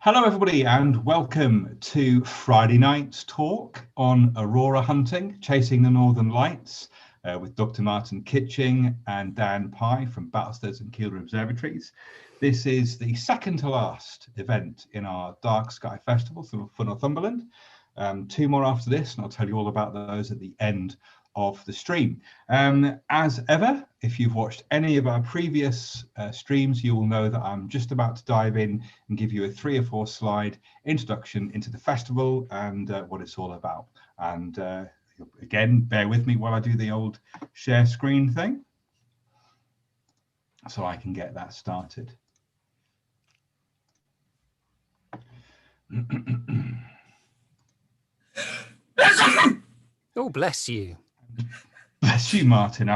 Hello everybody and welcome to Friday night's talk on Aurora hunting, chasing the Northern Lights with Dr. Martin Kitching and Dan Pye from Battlesteads and Kielder Observatories. This is the second to last event in our Dark Sky Festival for Northumberland. Two more after this, and I'll tell you all about those at the end of the stream. As ever, if you've watched any of our previous streams, you will know that I'm just about to dive in and give you a 3 or 4 slide introduction into the festival and what it's all about. And again, bear with me while I do the old share screen thing so I can get that started. Oh, bless you. Bless you, Martin.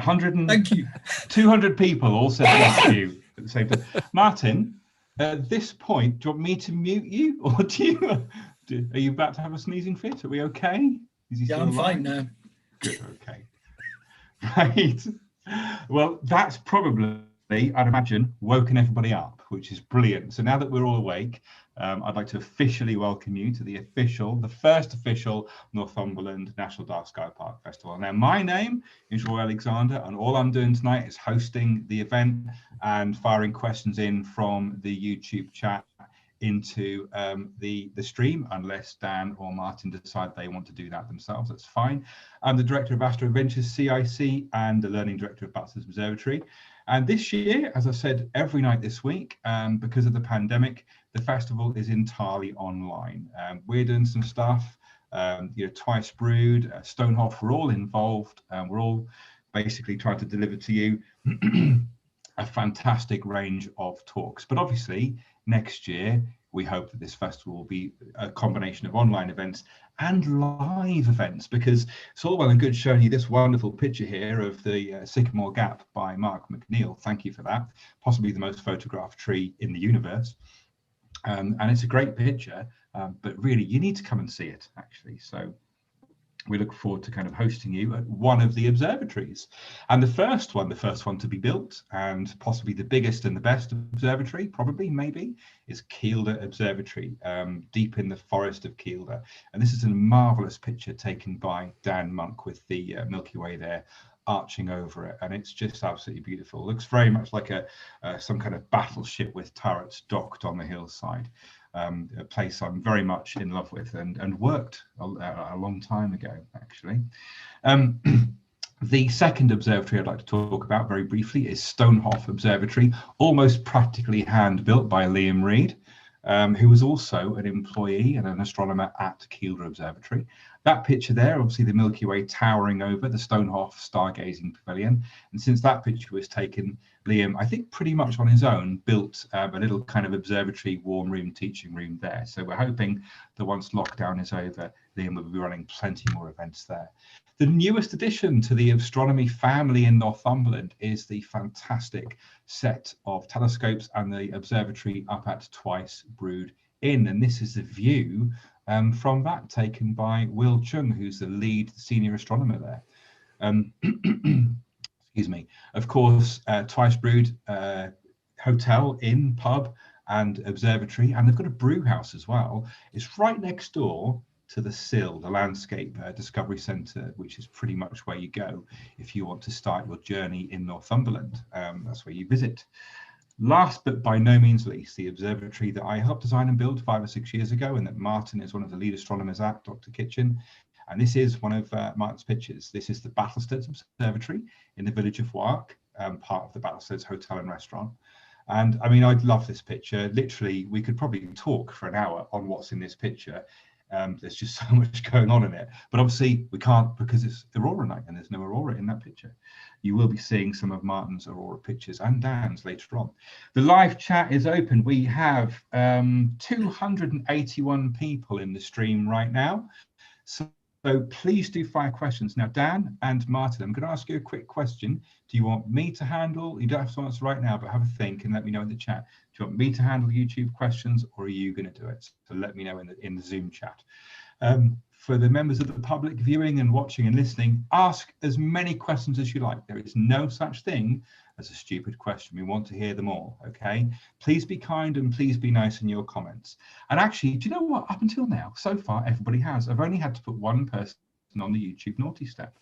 Thank you. 200 people all said bless you at the same time. Martin, at this point, do you want me to mute you, or are you about to have a sneezing fit? Are we okay? Yeah, I'm fine now. Good, okay. Right. Well, that's probably, I'd imagine, woken everybody up, which is brilliant. So now that we're all awake, I'd like to officially welcome you to the first official Northumberland National Dark Sky Park Festival. Now, my name is Roy Alexander, and all I'm doing tonight is hosting the event and firing questions in from the YouTube chat into the stream, unless Dan or Martin decide they want to do that themselves. That's fine. I'm the Director of Astro Adventures CIC and the Learning Director of Battlesteads Observatory. And this year, as I said, every night this week, because of the pandemic, the festival is entirely online. We're doing some stuff, Twice Brewed, Stonehoff, we're all involved. We're all basically trying to deliver to you a fantastic range of talks. But obviously, next year, we hope that this festival will be a combination of online events and live events, because it's all well and good showing you this wonderful picture here of the Sycamore Gap by Mark McNeil. Thank you for that. Possibly the most photographed tree in the universe. And it's a great picture, but really you need to come and see it, actually. So we look forward to kind of hosting you at one of the observatories. And the first one to be built, and possibly the biggest and the best observatory, probably, maybe, is Kielder Observatory, deep in the forest of Kielder. And this is a marvelous picture taken by Dan Monk with the Milky Way there arching over it, and it's just absolutely beautiful. It looks very much like some kind of battleship with turrets docked on the hillside. A place I'm very much in love with and worked a long time ago, actually. The second observatory I'd like to talk about very briefly is Stonehoff Observatory, almost practically hand-built by Liam Reed, who was also an employee and an astronomer at Kielder Observatory. That picture there, obviously the Milky Way towering over the Stonehoff Stargazing Pavilion. And since that picture was taken, Liam, I think pretty much on his own, built a little kind of observatory warm room, teaching room there. So we're hoping that once lockdown is over, Liam will be running plenty more events there. The newest addition to the astronomy family in Northumberland is the fantastic set of telescopes and the observatory up at Twice Brewed Inn. And this is the view from that, taken by Will Chung, who's the lead senior astronomer there. Excuse me. Of course, Twice Brewed hotel, inn, pub and observatory, and they've got a brew house as well. It's right next door to the SIL, the Landscape Discovery Centre, which is pretty much where you go if you want to start your journey in Northumberland. That's where you visit. Last but by no means least, the observatory that I helped design and build 5 or 6 years ago, and that Martin is one of the lead astronomers at, Dr. Kitching. And this is one of Martin's pictures. This is the Battlesteads Observatory in the village of Wark, part of the Battlesteads Hotel and Restaurant. And I mean, I love this picture. Literally, we could probably talk for an hour on what's in this picture. There's just so much going on in it, but obviously we can't, because it's Aurora night and there's no Aurora in that picture. You will be seeing some of Martin's Aurora pictures and Dan's later on. The live chat is open. We have 281 people in the stream right now, so please do fire questions. Now, Dan and Martin, I'm going to ask you a quick question. Do you want me to handle, you don't have to answer right now, but have a think and let me know in the chat. Do you want me to handle YouTube questions, or are you going to do it? So let me know in the Zoom chat. For the members of the public viewing and watching and listening, ask as many questions as you like. There is no such thing as a stupid question. We want to hear them all, okay? Please be kind and please be nice in your comments. And actually, do you know what? Up until now, so far, everybody has. I've only had to put one person on the YouTube naughty step.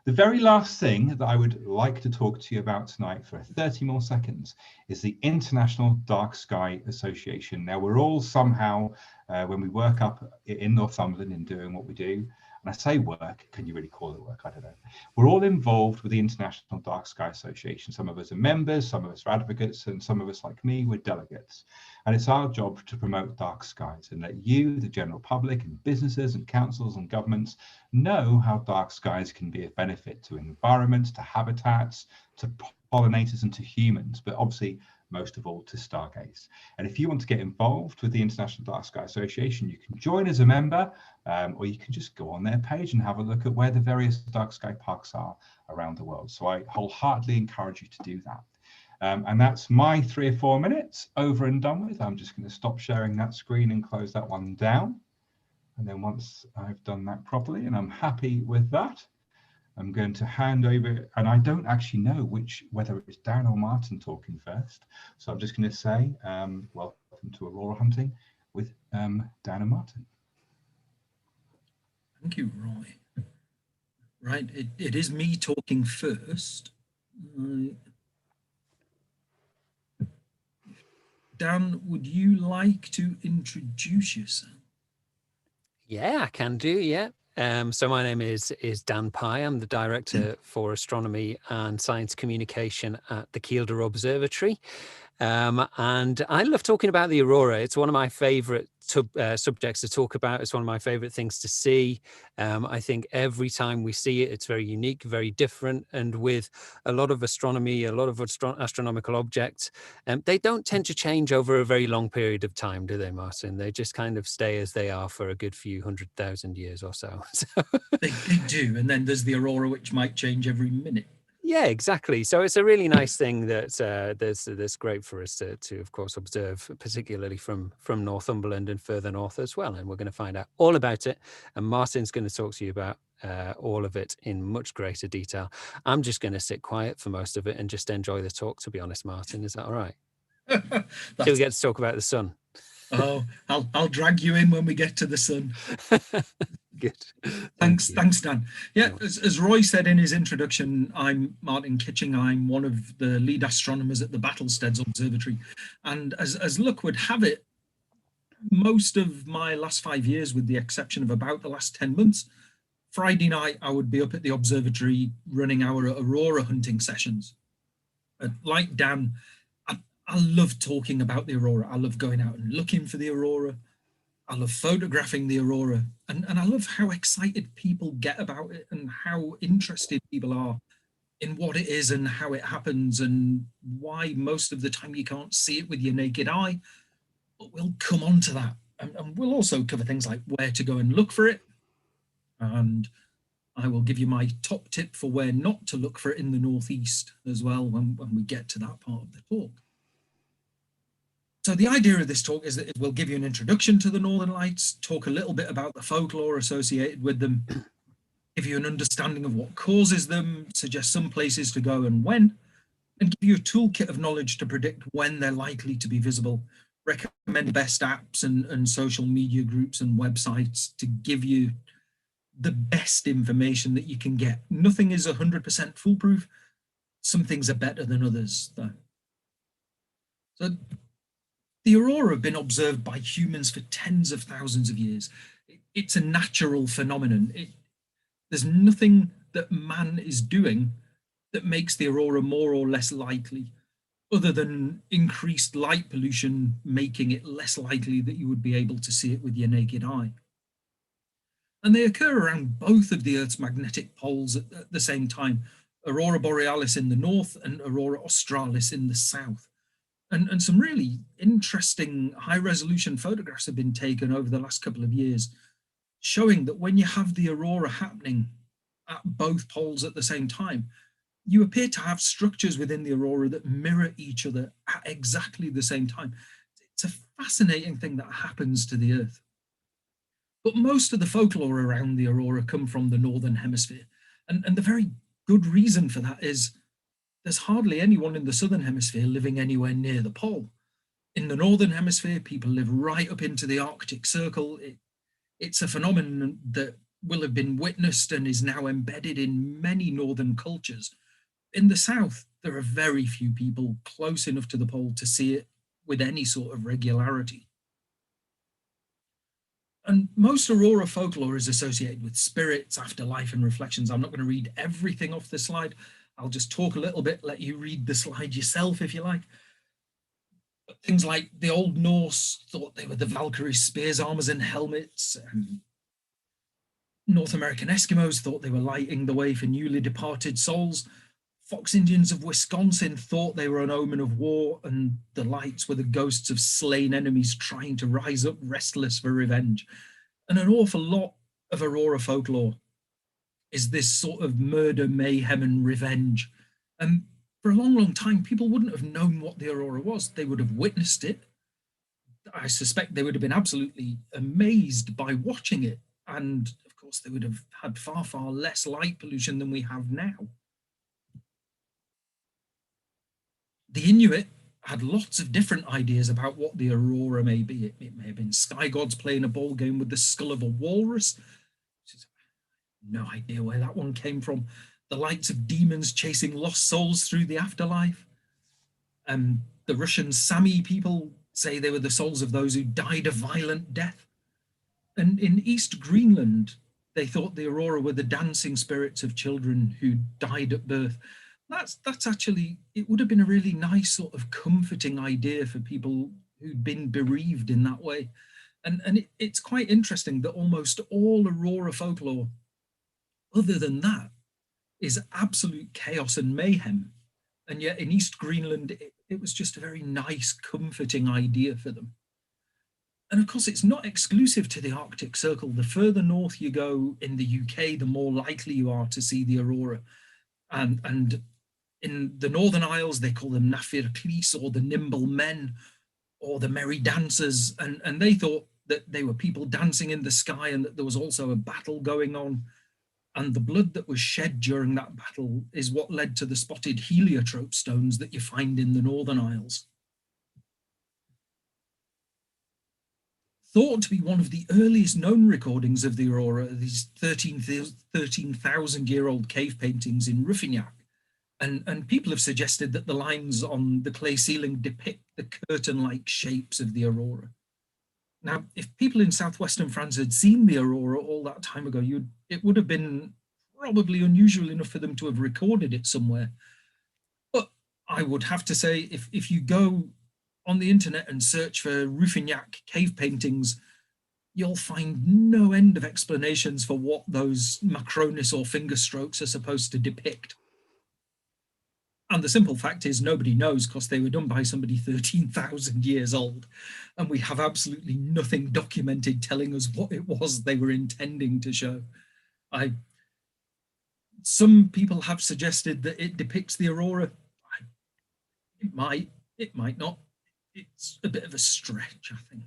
The very last thing that I would like to talk to you about tonight for 30 more seconds is the International Dark Sky Association. Now, we're all somehow, when we work up in Northumberland in doing what we do, and I say work, can you really call it work? I don't know. We're all involved with the International Dark Sky Association. Some of us are members, some of us are advocates, and some of us, like me, we're delegates. And it's our job to promote dark skies and let you, the general public, and businesses and councils and governments know how dark skies can be of benefit to environments, to habitats, to pollinators, and to humans, but obviously most of all to stargaze. And if you want to get involved with the International Dark Sky Association, you can join as a member, or you can just go on their page and have a look at where the various dark sky parks are around the world. So I wholeheartedly encourage you to do that. And that's my 3 or 4 minutes over and done with. I'm just going to stop sharing that screen and close that one down. And then once I've done that properly and I'm happy with that, I'm going to hand over, and I don't actually know whether it's Dan or Martin talking first. So I'm just going to say, welcome to Aurora Hunting with Dan and Martin. Thank you, Roy. Right, it is me talking first. Dan, would you like to introduce yourself? Yeah, I can do, yeah. So my name is Dan Pye. I'm the Director for Astronomy and Science Communication at the Kielder Observatory. And I love talking about the aurora. It's one of my favorite subjects to talk about. It's one of my favorite things to see. I think every time we see it, it's very unique, very different. And with a lot of astronomy, a lot of astronomical objects, they don't tend to change over a very long period of time, do they, Martin? They just kind of stay as they are for a good few 100,000 years or so. They do. And then there's the aurora, which might change every minute. Yeah, exactly. So it's a really nice thing that that's great for us to of course observe, particularly from Northumberland and further north as well. And we're going to find out all about it. And Martin's going to talk to you about all of it in much greater detail. I'm just going to sit quiet for most of it and just enjoy the talk. To be honest, Martin, is that all right? Till we get to talk about the sun. Oh, I'll drag you in when we get to the sun. Good. Thanks, Dan. Yeah, as Roy said in his introduction, I'm Martin Kitching. I'm one of the lead astronomers at the Battlesteads Observatory. And as luck would have it, most of my last 5 years, with the exception of about the last 10 months, Friday night, I would be up at the observatory running our Aurora hunting sessions. Like Dan, I love talking about the aurora. I love going out and looking for the aurora. I love photographing the aurora, and I love how excited people get about it and how interested people are in what it is and how it happens and why most of the time you can't see it with your naked eye. But we'll come on to that. And we'll also cover things like where to go and look for it. And I will give you my top tip for where not to look for it in the northeast as well when we get to that part of the talk. So the idea of this talk is that it will give you an introduction to the Northern Lights, talk a little bit about the folklore associated with them, give you an understanding of what causes them, suggest some places to go and when, and give you a toolkit of knowledge to predict when they're likely to be visible, recommend best apps and social media groups and websites to give you the best information that you can get. Nothing is 100% foolproof. Some things are better than others, though. So the aurora have been observed by humans for tens of thousands of years. It's a natural phenomenon. There's nothing that man is doing that makes the aurora more or less likely, other than increased light pollution making it less likely that you would be able to see it with your naked eye. And they occur around both of the Earth's magnetic poles at the same time, Aurora Borealis in the north and Aurora Australis in the south. And some really interesting high-resolution photographs have been taken over the last couple of years, showing that when you have the aurora happening at both poles at the same time, you appear to have structures within the aurora that mirror each other at exactly the same time. It's a fascinating thing that happens to the Earth. But most of the folklore around the aurora come from the northern hemisphere. And the very good reason for that is there's hardly anyone in the southern hemisphere living anywhere near the pole. In the northern hemisphere, people live right up into the Arctic Circle. It's a phenomenon that will have been witnessed and is now embedded in many northern cultures. In the south, there are very few people close enough to the pole to see it with any sort of regularity. And most aurora folklore is associated with spirits, afterlife, and reflections. I'm not going to read everything off the slide. I'll just talk a little bit, let you read the slide yourself if you like. But things like the Old Norse thought they were the Valkyries' spears, armors, and helmets. North American Eskimos thought they were lighting the way for newly departed souls. Fox Indians of Wisconsin thought they were an omen of war, and the lights were the ghosts of slain enemies trying to rise up restless for revenge. And an awful lot of aurora folklore is this sort of murder, mayhem, and revenge. And for a long, long time, people wouldn't have known what the aurora was. They would have witnessed it. I suspect they would have been absolutely amazed by watching it. And of course, they would have had far, far less light pollution than we have now. The Inuit had lots of different ideas about what the aurora may be. It may have been sky gods playing a ball game with the skull of a walrus. No idea where that one came from. The lights of demons chasing lost souls through the afterlife. The Russian Sami people say they were the souls of those who died a violent death. And in East Greenland, they thought the aurora were the dancing spirits of children who died at birth. That's actually, it would have been a really nice sort of comforting idea for people who'd been bereaved in that way. And it's quite interesting that almost all aurora folklore, other than that, is absolute chaos and mayhem. And yet in East Greenland, it was just a very nice, comforting idea for them. And of course, it's not exclusive to the Arctic Circle. The further north you go in the UK, the more likely you are to see the aurora. And in the Northern Isles, they call them Nafir Clis, or the nimble men, or the merry dancers. And they thought that they were people dancing in the sky and that there was also a battle going on. And the blood that was shed during that battle is what led to the spotted heliotrope stones that you find in the Northern Isles. Thought to be one of the earliest known recordings of the aurora, these 13,000-year-old cave paintings in Ruffignac. And people have suggested that the lines on the clay ceiling depict the curtain-like shapes of the aurora. Now, if people in southwestern France had seen the aurora all that time ago, it would have been probably unusual enough for them to have recorded it somewhere. But I would have to say, if you go on the internet and search for Ruffignac cave paintings, you'll find no end of explanations for what those macronis or finger strokes are supposed to depict. And the simple fact is nobody knows, because they were done by somebody 13,000 years old. And we have absolutely nothing documented telling us what it was they were intending to show. Some people have suggested that it depicts the aurora. It might not. It's a bit of a stretch, I think.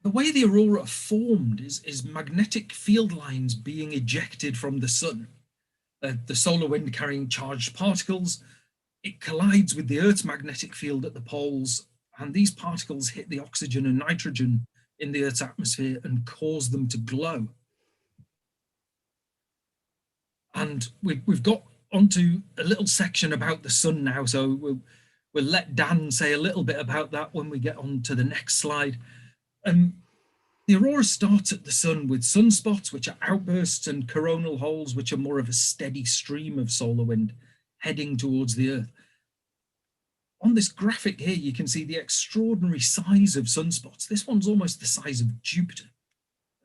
The way the aurora formed is magnetic field lines being ejected from the sun. The solar wind carrying charged particles. It collides with the Earth's magnetic field at the poles, and these particles hit the oxygen and nitrogen in the Earth's atmosphere and cause them to glow. And we've got onto a little section about the sun now, so we'll let Dan say a little bit about that when we get on to the next slide. The aurora starts at the sun with sunspots, which are outbursts, and coronal holes, which are more of a steady stream of solar wind heading towards the Earth. On this graphic here, you can see the extraordinary size of sunspots. This one's almost the size of Jupiter.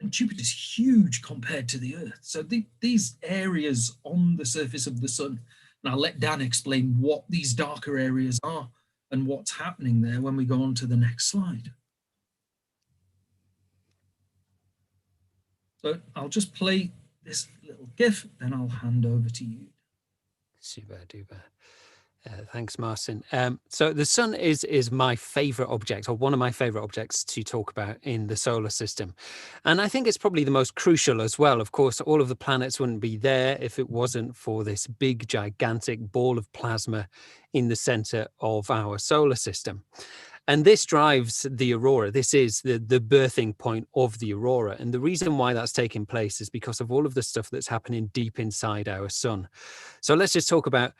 And Jupiter's huge compared to the Earth. So these areas on the surface of the sun, and I'll let Dan explain what these darker areas are and what's happening there when we go on to the next slide. So I'll just play this little GIF, then I'll hand over to you. Super duper. Thanks, Martin. So the sun is my favorite object, or one of my favorite objects to talk about in the solar system. And I think it's probably the most crucial as well. Of course, all of the planets wouldn't be there if it wasn't for this big, gigantic ball of plasma in the center of our solar system. And this drives the aurora. This is the birthing point of the aurora. And the reason why that's taking place is because of all of the stuff that's happening deep inside our sun. So let's just talk about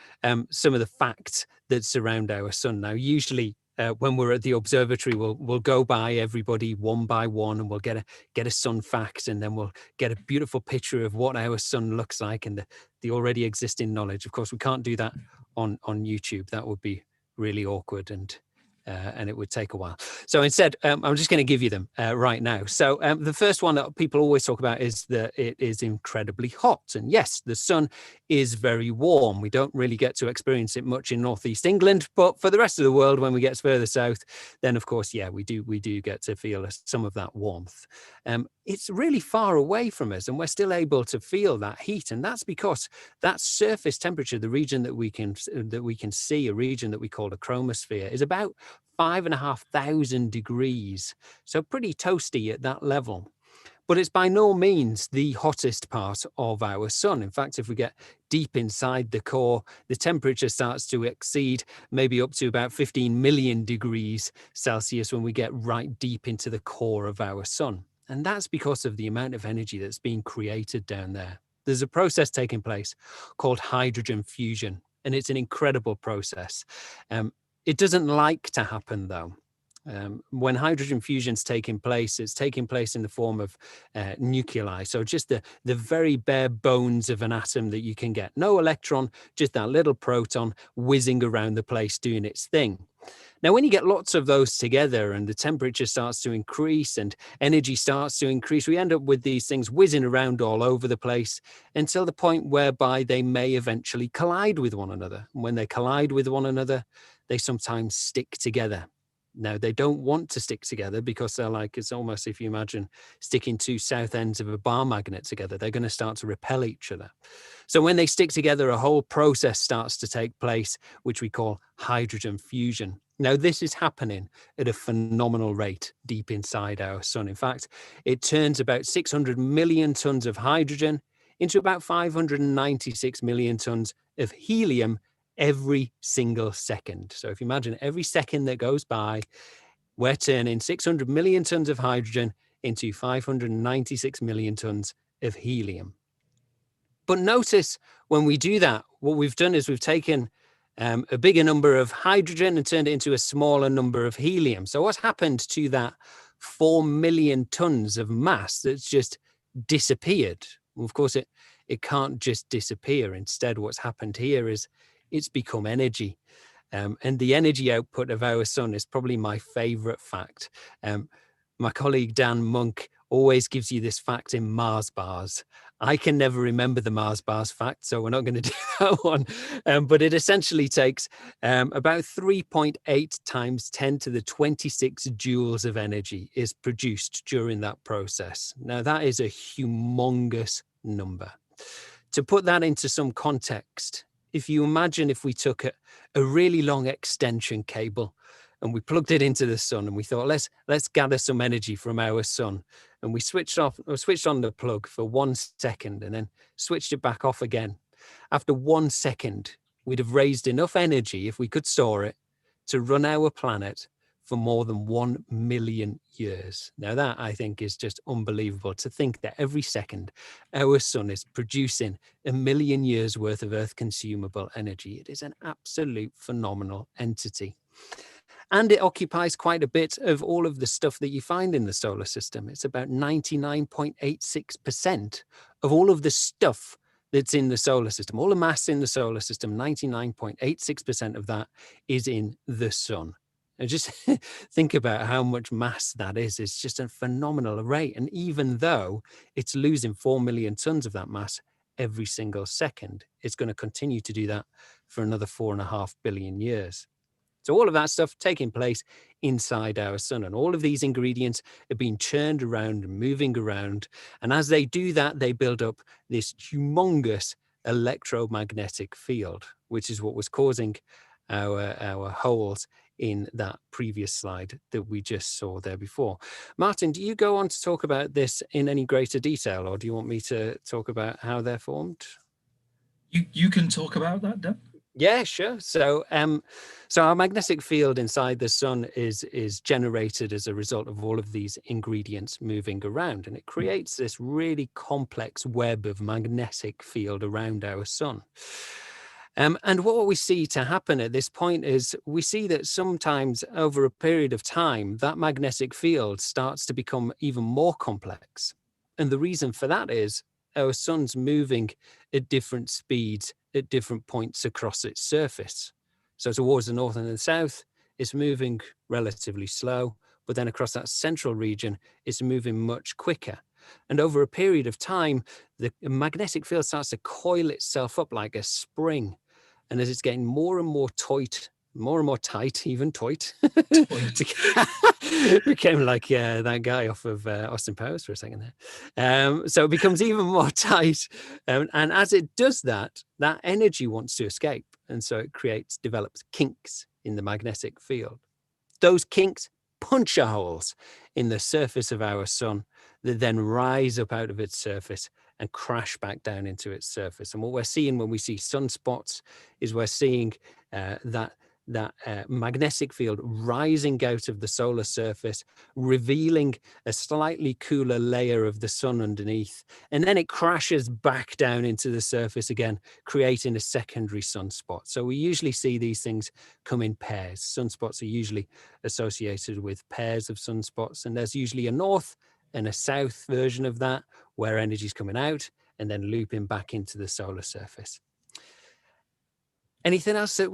some of the facts that surround our sun. Now, usually when we're at the observatory, we'll go by everybody one by one, and we'll get a sun fact, and then we'll get a beautiful picture of what our sun looks like and the already existing knowledge. Of course, we can't do that on YouTube. That would be really awkward and it would take a while. So instead, I'm just going to give you them right now. So the first one that people always talk about is that it is incredibly hot. And yes, the sun is very warm. We don't really get to experience it much in northeast England, but for the rest of the world, when we get further south, then of course, yeah, we do get to feel some of that warmth. It's really far away from us, and we're still able to feel that heat. And that's because that surface temperature, the region that we can see, a region that we call the chromosphere, is about 5,500 degrees. So pretty toasty at that level. But it's by no means the hottest part of our sun. In fact, if we get deep inside the core, the temperature starts to exceed maybe up to about 15 million degrees Celsius when we get right deep into the core of our sun. And that's because of the amount of energy that's being created down there. There's a process taking place called hydrogen fusion, and it's an incredible process. It doesn't like to happen, though. When hydrogen fusion's taking place, it's taking place in the form of nuclei. So just the very bare bones of an atom that you can get. No electron, just that little proton whizzing around the place doing its thing. Now, when you get lots of those together and the temperature starts to increase and energy starts to increase, we end up with these things whizzing around all over the place until the point whereby they may eventually collide with one another. And when they collide with one another, they sometimes stick together. Now, they don't want to stick together because they're like, it's almost, if you imagine sticking two south ends of a bar magnet together, they're going to start to repel each other. So when they stick together, a whole process starts to take place, which we call hydrogen fusion. Now, this is happening at a phenomenal rate deep inside our sun. In fact, it turns about 600 million tons of hydrogen into about 596 million tons of helium every single second. So if you imagine every second that goes by, we're turning 600 million tons of hydrogen into 596 million tons of helium. But notice when we do that, what we've done is we've taken a bigger number of hydrogen and turned it into a smaller number of helium. So what's happened to that 4 million tons of mass that's just disappeared? Well, of course, it can't just disappear. Instead, what's happened here is it's become energy. And the energy output of our sun is probably my favorite fact. My colleague Dan Monk always gives you this fact in Mars bars. I can never remember the Mars bars fact, so we're not going to do that one. But it essentially takes about 3.8 times 10 to the 26 joules of energy is produced during that process. Now, that is a humongous number. To put that into some context, if you imagine if we took a really long extension cable and we plugged it into the sun and we thought, let's gather some energy from our sun, and we switched on the plug for 1 second and then switched it back off again. After 1 second, we'd have raised enough energy, if we could store it, to run our planet for more than 1 million years. Now that, I think, is just unbelievable, to think that every second our sun is producing 1 million years worth of Earth consumable energy. It is an absolute phenomenal entity. And it occupies quite a bit of all of the stuff that you find in the solar system. It's about 99.86% of all of the stuff that's in the solar system. All the mass in the solar system, 99.86% of that is in the sun. And just think about how much mass that is. It's just a phenomenal rate. And even though it's losing 4 million tons of that mass every single second, it's going to continue to do that for another 4.5 billion years. So all of that stuff taking place inside our sun, and all of these ingredients are being churned around and moving around. And as they do that, they build up this humongous electromagnetic field, which is what was causing our holes in that previous slide that we just saw there before. Martin, do you go on to talk about this in any greater detail, or do you want me to talk about how they're formed? You can talk about that, Dan. Yeah, sure. So our magnetic field inside the sun is generated as a result of all of these ingredients moving around, and it creates this really complex web of magnetic field around our sun. And what we see to happen at this point is we see that sometimes over a period of time, that magnetic field starts to become even more complex. And the reason for that is our sun's moving at different speeds at different points across its surface. So towards the north and the south, it's moving relatively slow, but then across that central region, it's moving much quicker. And over a period of time, the magnetic field starts to coil itself up like a spring. And as it's getting more and more tight, even tight, became like that guy off of Austin Powers for a second there. So it becomes even more tight. And as it does that, that energy wants to escape. And so it develops kinks in the magnetic field. Those kinks puncture holes in the surface of our sun that then rise up out of its surface and crash back down into its surface. And what we're seeing when we see sunspots is we're seeing that magnetic field rising out of the solar surface, revealing a slightly cooler layer of the sun underneath. And then it crashes back down into the surface again, creating a secondary sunspot. So we usually see these things come in pairs. Sunspots are usually associated with pairs of sunspots, and there's usually a north and a south version of that, where energy is coming out and then looping back into the solar surface. Anything else that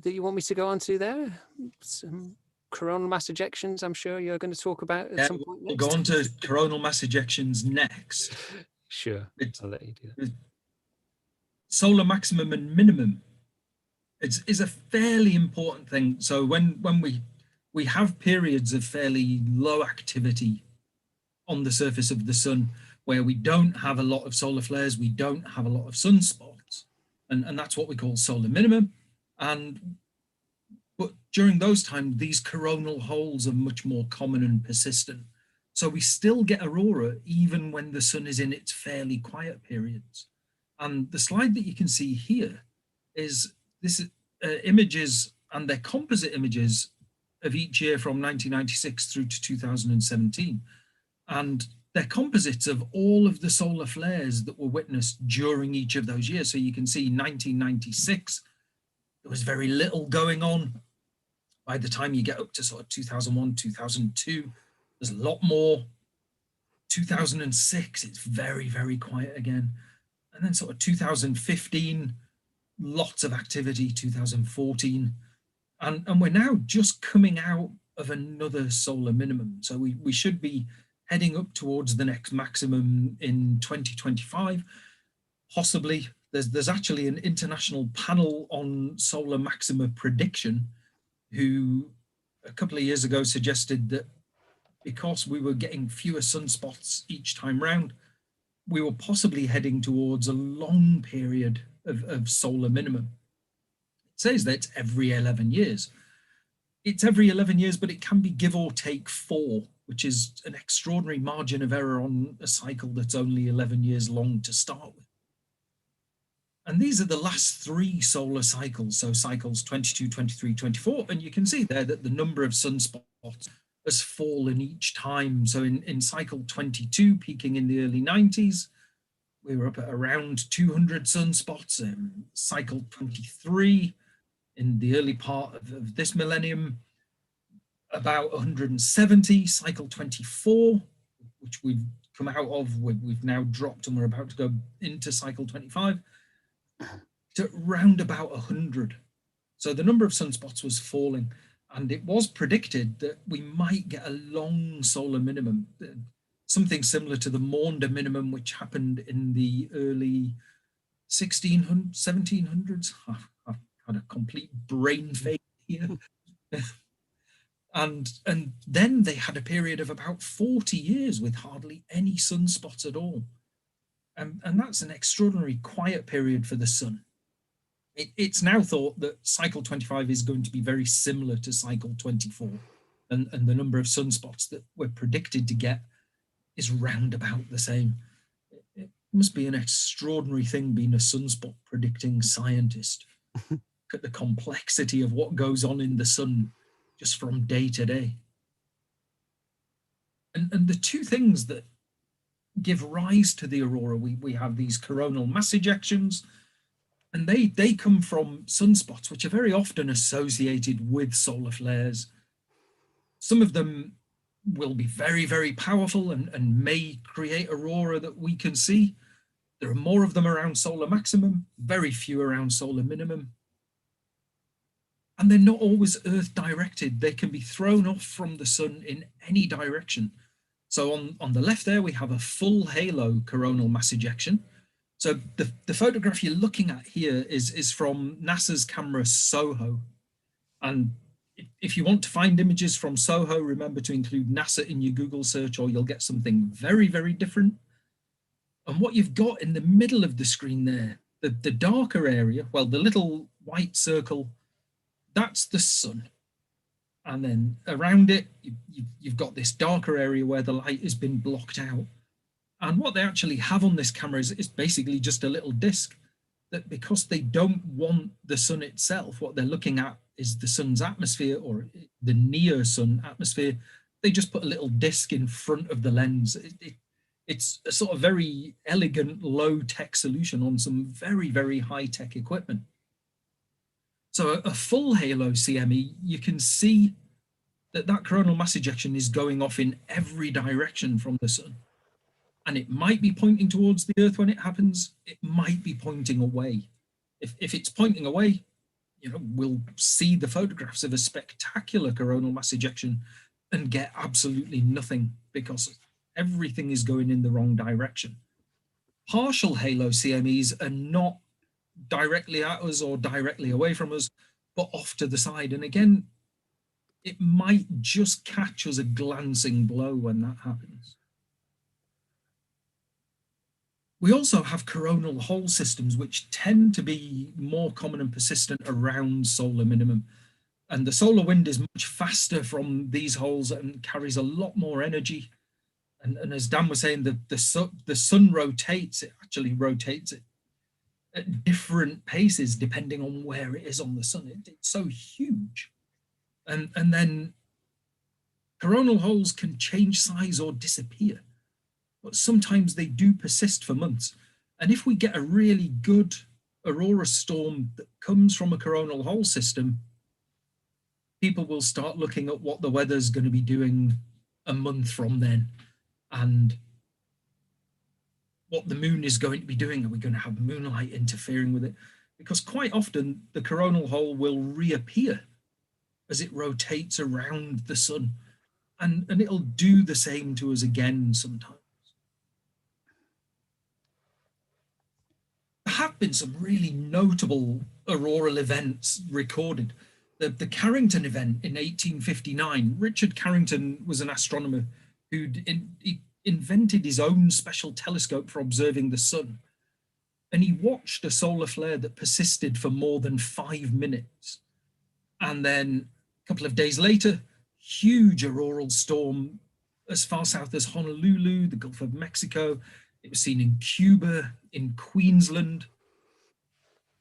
you want me to go on to there? Some coronal mass ejections, I'm sure you're going to talk about at some point next. We'll go on to coronal mass ejections next. Sure, I'll let you do that. Solar maximum and minimum is a fairly important thing. So when we have periods of fairly low activity on the surface of the sun, where we don't have a lot of solar flares, we don't have a lot of sunspots, and that's what we call solar minimum. But during those times, these coronal holes are much more common and persistent. So we still get aurora even when the sun is in its fairly quiet periods. And the slide that you can see here is images, and they're composite images of each year from 1996 through to 2017. And they're composites of all of the solar flares that were witnessed during each of those years. So you can see 1996, there was very little going on. By the time you get up to sort of 2001, 2002, there's a lot more. 2006, it's very, very quiet again. And then sort of 2015, lots of activity, 2014. And we're now just coming out of another solar minimum. So we should be heading up towards the next maximum in 2025. Possibly, there's actually an international panel on solar maxima prediction who a couple of years ago suggested that because we were getting fewer sunspots each time round, we were possibly heading towards a long period of solar minimum. It says that it's every 11 years. It's every 11 years, but it can be give or take 4, which is an extraordinary margin of error on a cycle that's only 11 years long to start with. And these are the last 3 solar cycles, so cycles 22, 23, 24, and you can see there that the number of sunspots has fallen each time. So in cycle 22, peaking in the early 90s, we were up at around 200 sunspots. In cycle 23, in the early part of this millennium, about 170. Cycle 24, which we've come out of, we've now dropped and we're about to go into cycle 25, to round about 100. So the number of sunspots was falling, and it was predicted that we might get a long solar minimum, something similar to the Maunder minimum, which happened in the early 1700s. I've had a complete brain fade here. And then they had a period of about 40 years with hardly any sunspots at all. And that's an extraordinary quiet period for the sun. It's now thought that cycle 25 is going to be very similar to cycle 24, and the number of sunspots that we're predicted to get is round about the same. It must be an extraordinary thing being a sunspot predicting scientist. Look at the complexity of what goes on in the sun just from day to day. And the two things that give rise to the aurora, we have these coronal mass ejections, and they come from sunspots, which are very often associated with solar flares. Some of them will be very, very powerful and may create aurora that we can see. There are more of them around solar maximum, very few around solar minimum. And they're not always Earth directed. They can be thrown off from the sun in any direction. So on the left there, we have a full halo coronal mass ejection. So the photograph you're looking at here is from NASA's camera SOHO. And if you want to find images from SOHO, remember to include NASA in your Google search, or you'll get something very, very different. And what you've got in the middle of the screen there, the darker area, well, the little white circle, that's the sun. And then around it, you've got this darker area where the light has been blocked out. And what they actually have on this camera is basically just a little disc that, because they don't want the sun itself, what they're looking at is the sun's atmosphere, or the near sun atmosphere. They just put a little disc in front of the lens. It's a sort of very elegant, low-tech solution on some very, very high-tech equipment. So a full halo CME, you can see that coronal mass ejection is going off in every direction from the sun. And it might be pointing towards the Earth when it happens. It might be pointing away. If it's pointing away, we'll see the photographs of a spectacular coronal mass ejection and get absolutely nothing because everything is going in the wrong direction. Partial halo CMEs are not directly at us or directly away from us, but off to the side. And again, it might just catch us a glancing blow when that happens. We also have coronal hole systems, which tend to be more common and persistent around solar minimum. And the solar wind is much faster from these holes and carries a lot more energy. And as Dan was saying, the sun rotates, it actually rotates it at different paces depending on where it is on the sun. It's so huge. And then coronal holes can change size or disappear, but sometimes they do persist for months. And if we get a really good aurora storm that comes from a coronal hole system, people will start looking at what the weather's going to be doing a month from then, and what the moon is going to be doing. Are we going to have moonlight interfering with it? Because quite often the coronal hole will reappear as it rotates around the sun, and it'll do the same to us again sometimes. There have been some really notable auroral events recorded. The Carrington event in 1859, Richard Carrington was an astronomer who'd invented his own special telescope for observing the sun. And he watched a solar flare that persisted for more than 5 minutes. And then a couple of days later, huge auroral storm as far south as Honolulu, the Gulf of Mexico. It was seen in Cuba, in Queensland.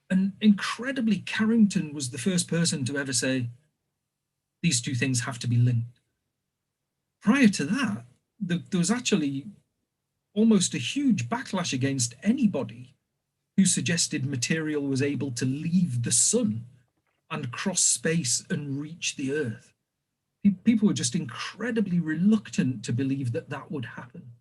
And incredibly, Carrington was the first person to ever say, these two things have to be linked. Prior to that, there was actually almost a huge backlash against anybody who suggested material was able to leave the sun and cross space and reach the Earth. People were just incredibly reluctant to believe that that would happen.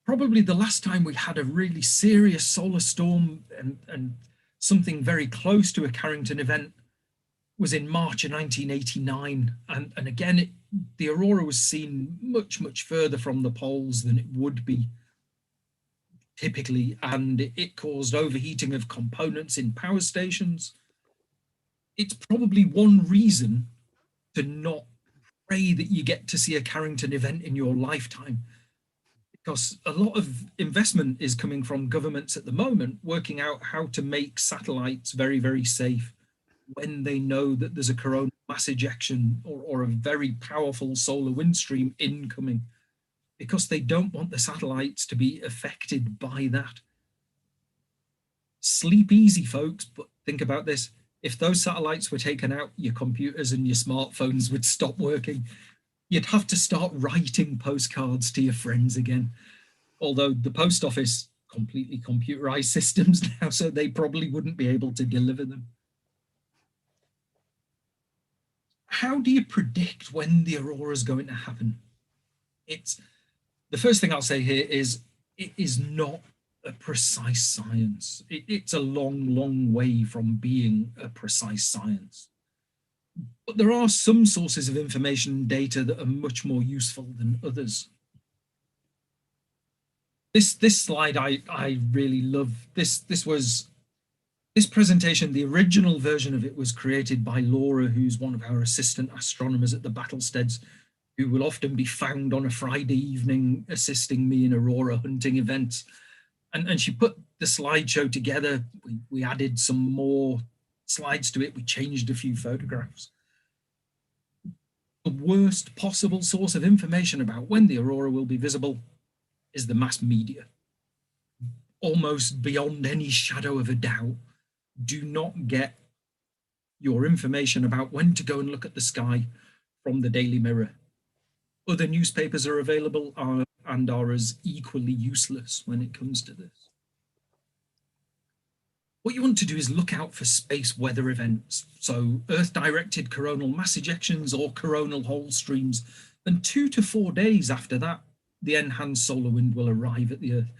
Probably the last time we had a really serious solar storm and something very close to a Carrington event was in March of 1989. And again, the aurora was seen much, much further from the poles than it would be typically, and it caused overheating of components in power stations. It's probably one reason to not pray that you get to see a Carrington event in your lifetime. because a lot of investment is coming from governments at the moment, working out how to make satellites very, very safe when they know that there's a coronal mass ejection or a very powerful solar wind stream incoming, because they don't want the satellites to be affected by that. Sleep easy, folks, but think about this. If those satellites were taken out, your computers and your smartphones would stop working. You'd have to start writing postcards to your friends again. Although the post office completely computerized systems now, so they probably wouldn't be able to deliver them. How do you predict when the aurora is going to happen? The first thing I'll say here is it is not a precise science. It's a long, long way from being a precise science. But there are some sources of information and data that are much more useful than others. This slide I really love. This presentation, the original version of it was created by Laura, who's one of our assistant astronomers at the Battlesteads, who will often be found on a Friday evening assisting me in aurora hunting events. And she put the slideshow together. We added some more slides to it. We changed a few photographs. The worst possible source of information about when the aurora will be visible is the mass media. Almost beyond any shadow of a doubt, do not get your information about when to go and look at the sky from the Daily Mirror. Other newspapers are available and are as equally useless when it comes to this. What you want to do is look out for space weather events, so Earth-directed coronal mass ejections or coronal hole streams, and 2 to 4 days after that, the enhanced solar wind will arrive at the Earth.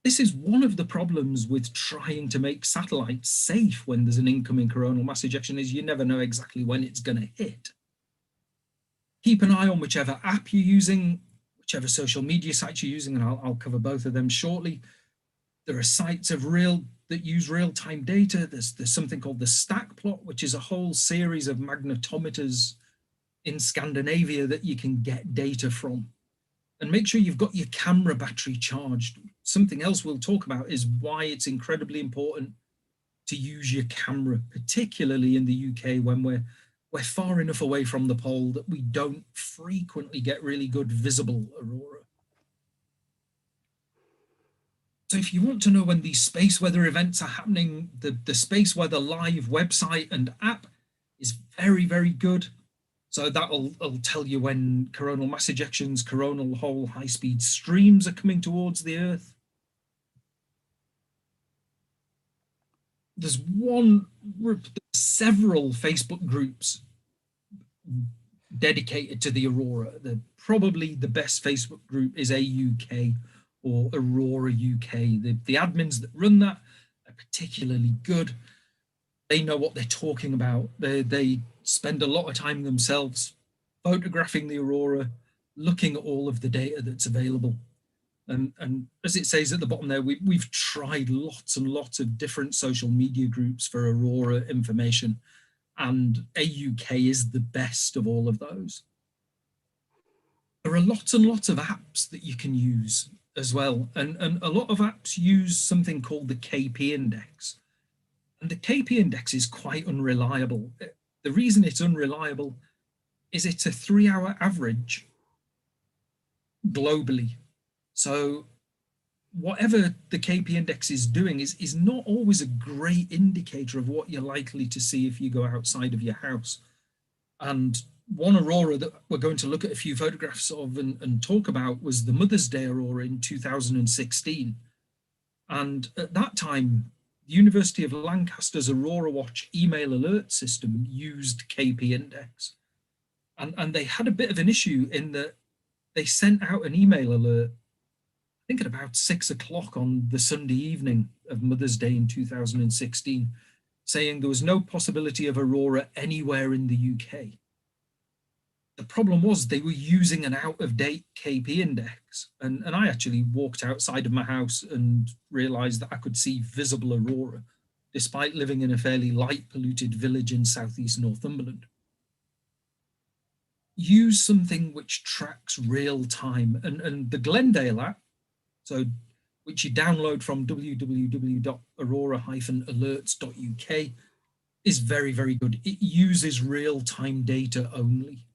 This is one of the problems with trying to make satellites safe when there's an incoming coronal mass ejection, is you never know exactly when it's going to hit. Keep an eye on whichever app you're using, whichever social media sites you're using, and I'll cover both of them shortly. There are sites that use real-time data. There's something called the Stack Plot, which is a whole series of magnetometers in Scandinavia that you can get data from. And make sure you've got your camera battery charged. Something else we'll talk about is why it's incredibly important to use your camera, particularly in the UK when we're far enough away from the pole that we don't frequently get really good visible aurora. So if you want to know when these space weather events are happening, the Space Weather Live website and app is very, very good. So that'll tell you when coronal mass ejections, coronal hole high-speed streams are coming towards the Earth. There's several Facebook groups dedicated to the aurora. Probably the best Facebook group is AUK or Aurora UK. The admins that run that are particularly good. They know what they're talking about. They spend a lot of time themselves photographing the aurora, looking at all of the data that's available. And as it says at the bottom there, we've tried lots and lots of different social media groups for aurora information, and AUK is the best of all of those. There are lots and lots of apps that you can use as well, and a lot of apps use something called the KP index. And the KP index is quite unreliable. The reason it's unreliable is it's a 3-hour average globally. So whatever the KP index is doing is not always a great indicator of what you're likely to see if you go outside of your house. And one aurora that we're going to look at a few photographs of and talk about was the Mother's Day aurora in 2016. And at that time, the University of Lancaster's Aurora Watch email alert system used KP index. And they had a bit of an issue in that they sent out an email alert, I think at about 6 o'clock on the Sunday evening of Mother's Day in 2016, saying there was no possibility of aurora anywhere in the UK. The problem was they were using an out-of-date KP index. And I actually walked outside of my house and realized that I could see visible aurora, despite living in a fairly light polluted village in southeast Northumberland. use something which tracks real time. And the Glendale app, so which you download from www.aurora-alerts.uk, is very, very good. It uses real-time data only.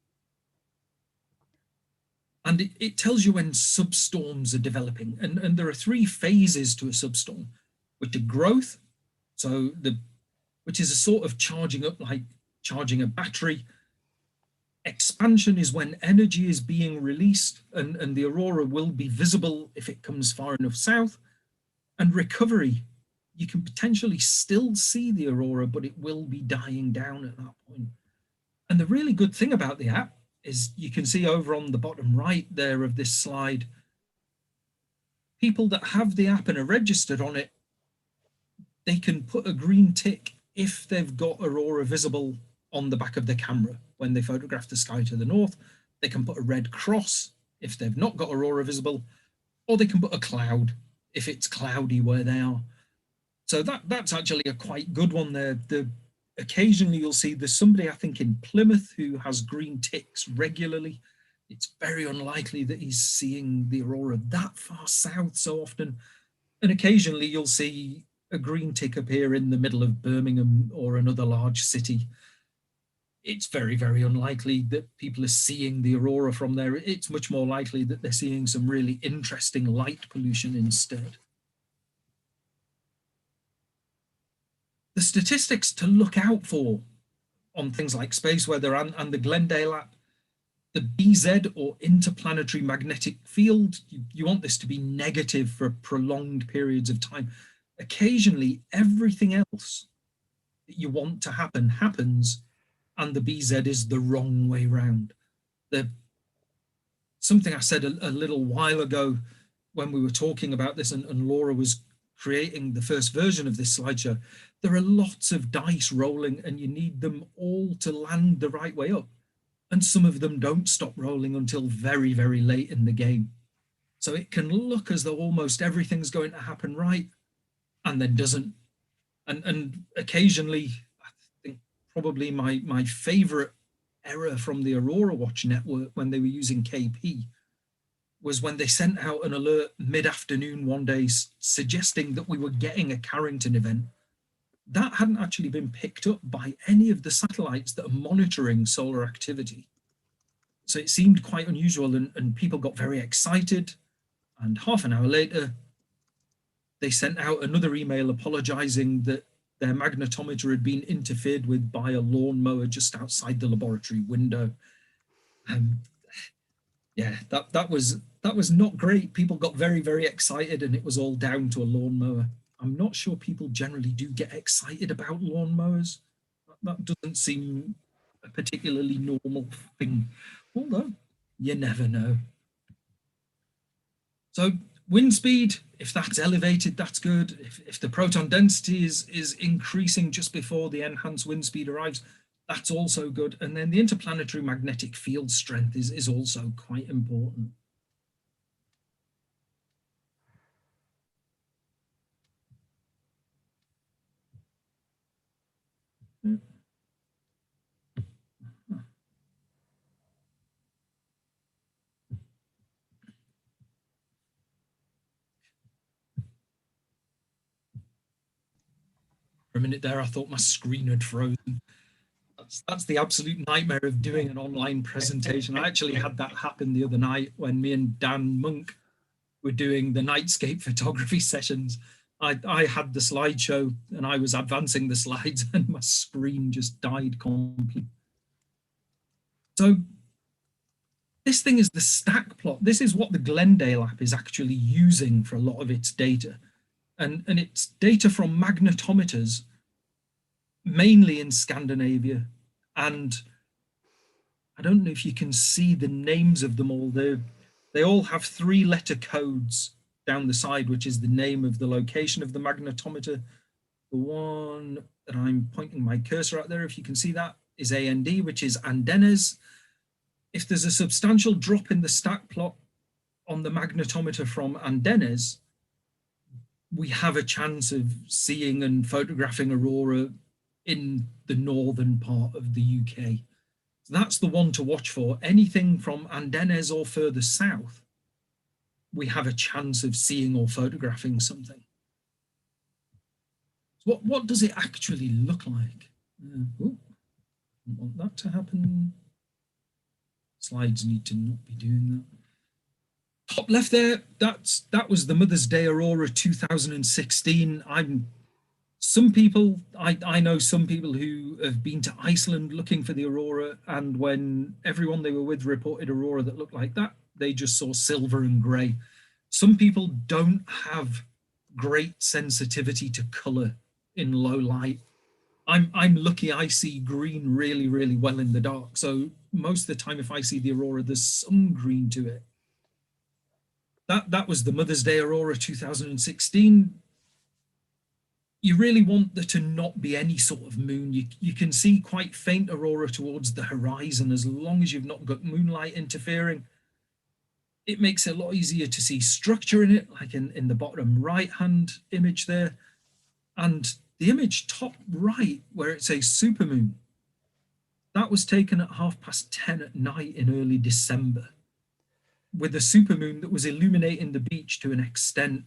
And it tells you when substorms are developing. And there are 3 phases to a substorm, which are growth, which is a sort of charging up, like charging a battery. Expansion is when energy is being released and the aurora will be visible if it comes far enough south. And recovery, you can potentially still see the aurora, but it will be dying down at that point. And the really good thing about the app is you can see over on the bottom right there of this slide, people that have the app and are registered on it, they can put a green tick if they've got aurora visible on the back of the camera. When they photograph the sky to the north, they can put a red cross if they've not got aurora visible, or they can put a cloud if it's cloudy where they are. So that's actually a quite good one there. Occasionally you'll see there's somebody, I think in Plymouth, who has green ticks regularly. It's very unlikely that he's seeing the aurora that far south so often. And occasionally you'll see a green tick appear in the middle of Birmingham or another large city. It's very, very unlikely that people are seeing the aurora from there. It's much more likely that they're seeing some really interesting light pollution instead. The statistics to look out for on things like space weather and the Glendale app, the BZ or interplanetary magnetic field, you want this to be negative for prolonged periods of time. Occasionally, everything else that you want to happen happens, and the BZ is the wrong way round. Something I said a little while ago when we were talking about this and Laura was creating the first version of this slideshow, there are lots of dice rolling and you need them all to land the right way up. And some of them don't stop rolling until very, very late in the game. So it can look as though almost everything's going to happen right and then doesn't. And occasionally, I think probably my favorite error from the Aurora Watch network when they were using KP was when they sent out an alert mid-afternoon one day suggesting that we were getting a Carrington event. That hadn't actually been picked up by any of the satellites that are monitoring solar activity. So it seemed quite unusual and people got very excited. And half an hour later, they sent out another email apologizing that their magnetometer had been interfered with by a lawnmower just outside the laboratory window. Yeah, that was not great. People got very, very excited and it was all down to a lawnmower. I'm not sure people generally do get excited about lawnmowers. That doesn't seem a particularly normal thing, although you never know. So wind speed, if that's elevated, that's good. If the proton density is increasing just before the enhanced wind speed arrives, that's also good. And then the interplanetary magnetic field strength is also quite important. For a minute there, I thought my screen had frozen. That's the absolute nightmare of doing an online presentation. I actually had that happen the other night when me and Dan Monk were doing the nightscape photography sessions. I had the slideshow and I was advancing the slides and my screen just died completely. So this thing is the stack plot. This is what the Glendale app is actually using for a lot of its data. And it's data from magnetometers, mainly in Scandinavia. And I don't know if you can see the names of them all. They all have 3-letter codes down the side, which is the name of the location of the magnetometer. The one that I'm pointing my cursor at there, if you can see that, is AND, which is Andenes. If there's a substantial drop in the stack plot on the magnetometer from Andenes, we have a chance of seeing and photographing aurora in the northern part of the UK. That's the one to watch for. Anything from Andenes or further south, we have a chance of seeing or photographing something. What does it actually look like? Don't want that to happen. Slides need to not be doing that. Top left there, that was the Mother's Day Aurora 2016. I know some people who have been to Iceland looking for the Aurora, and when everyone they were with reported Aurora that looked like that, they just saw silver and grey. Some people don't have great sensitivity to colour in low light. I'm lucky I see green really, really well in the dark. So most of the time, if I see the Aurora, there's some green to it. That was the Mother's Day Aurora 2016. You really want there to not be any sort of moon. You can see quite faint Aurora towards the horizon as long as you've not got moonlight interfering. It makes it a lot easier to see structure in it, like in the bottom right-hand image there. And the image top right, where it says supermoon, that was taken at 10:30 at night in early December, with a supermoon that was illuminating the beach to an extent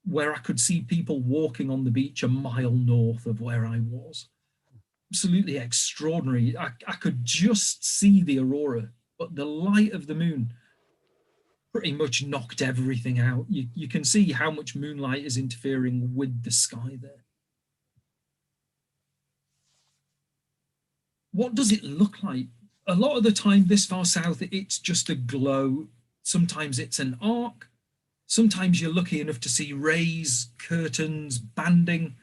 where I could see people walking on the beach a mile north of where I was. Absolutely extraordinary. I could just see the Aurora, but the light of the moon pretty much knocked everything out. You can see how much moonlight is interfering with the sky there. What does it look like? A lot of the time this far south, it's just a glow. Sometimes it's an arc. Sometimes you're lucky enough to see rays, curtains, banding.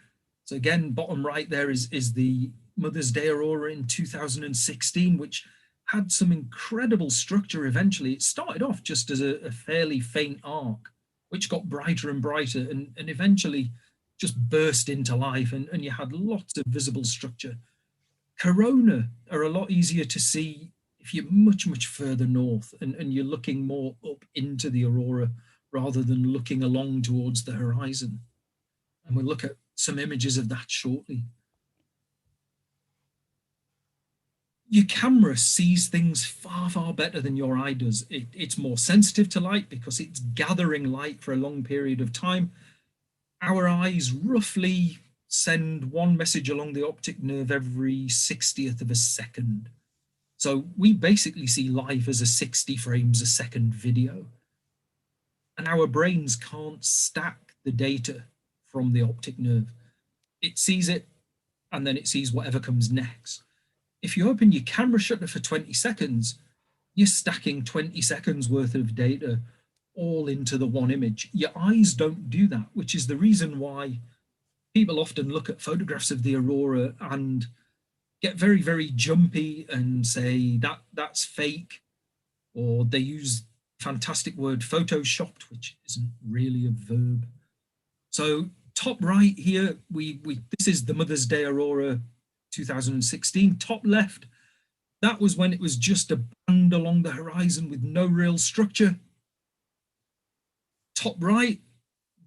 So again, bottom right there is the Mother's Day Aurora in 2016, which had some incredible structure eventually. It started off just as a fairly faint arc, which got brighter and brighter and eventually just burst into life, and you had lots of visible structure. Corona are a lot easier to see if you're much, much further north and you're looking more up into the Aurora rather than looking along towards the horizon. And we'll look at some images of that shortly. Your camera sees things far, far better than your eye does. It's more sensitive to light because it's gathering light for a long period of time. Our eyes roughly send one message along the optic nerve every 60th of a second. So we basically see life as a 60 frames a second video. And our brains can't stack the data from the optic nerve. It sees it, and then it sees whatever comes next. If you open your camera shutter for 20 seconds, you're stacking 20 seconds worth of data all into the one image. Your eyes don't do that, which is the reason why people often look at photographs of the Aurora and get very, very jumpy and say that's fake, or they use fantastic word photoshopped, which isn't really a verb. So top right here, this is the Mother's Day Aurora 2016. Top left, that was when it was just a band along the horizon with no real structure. Top right,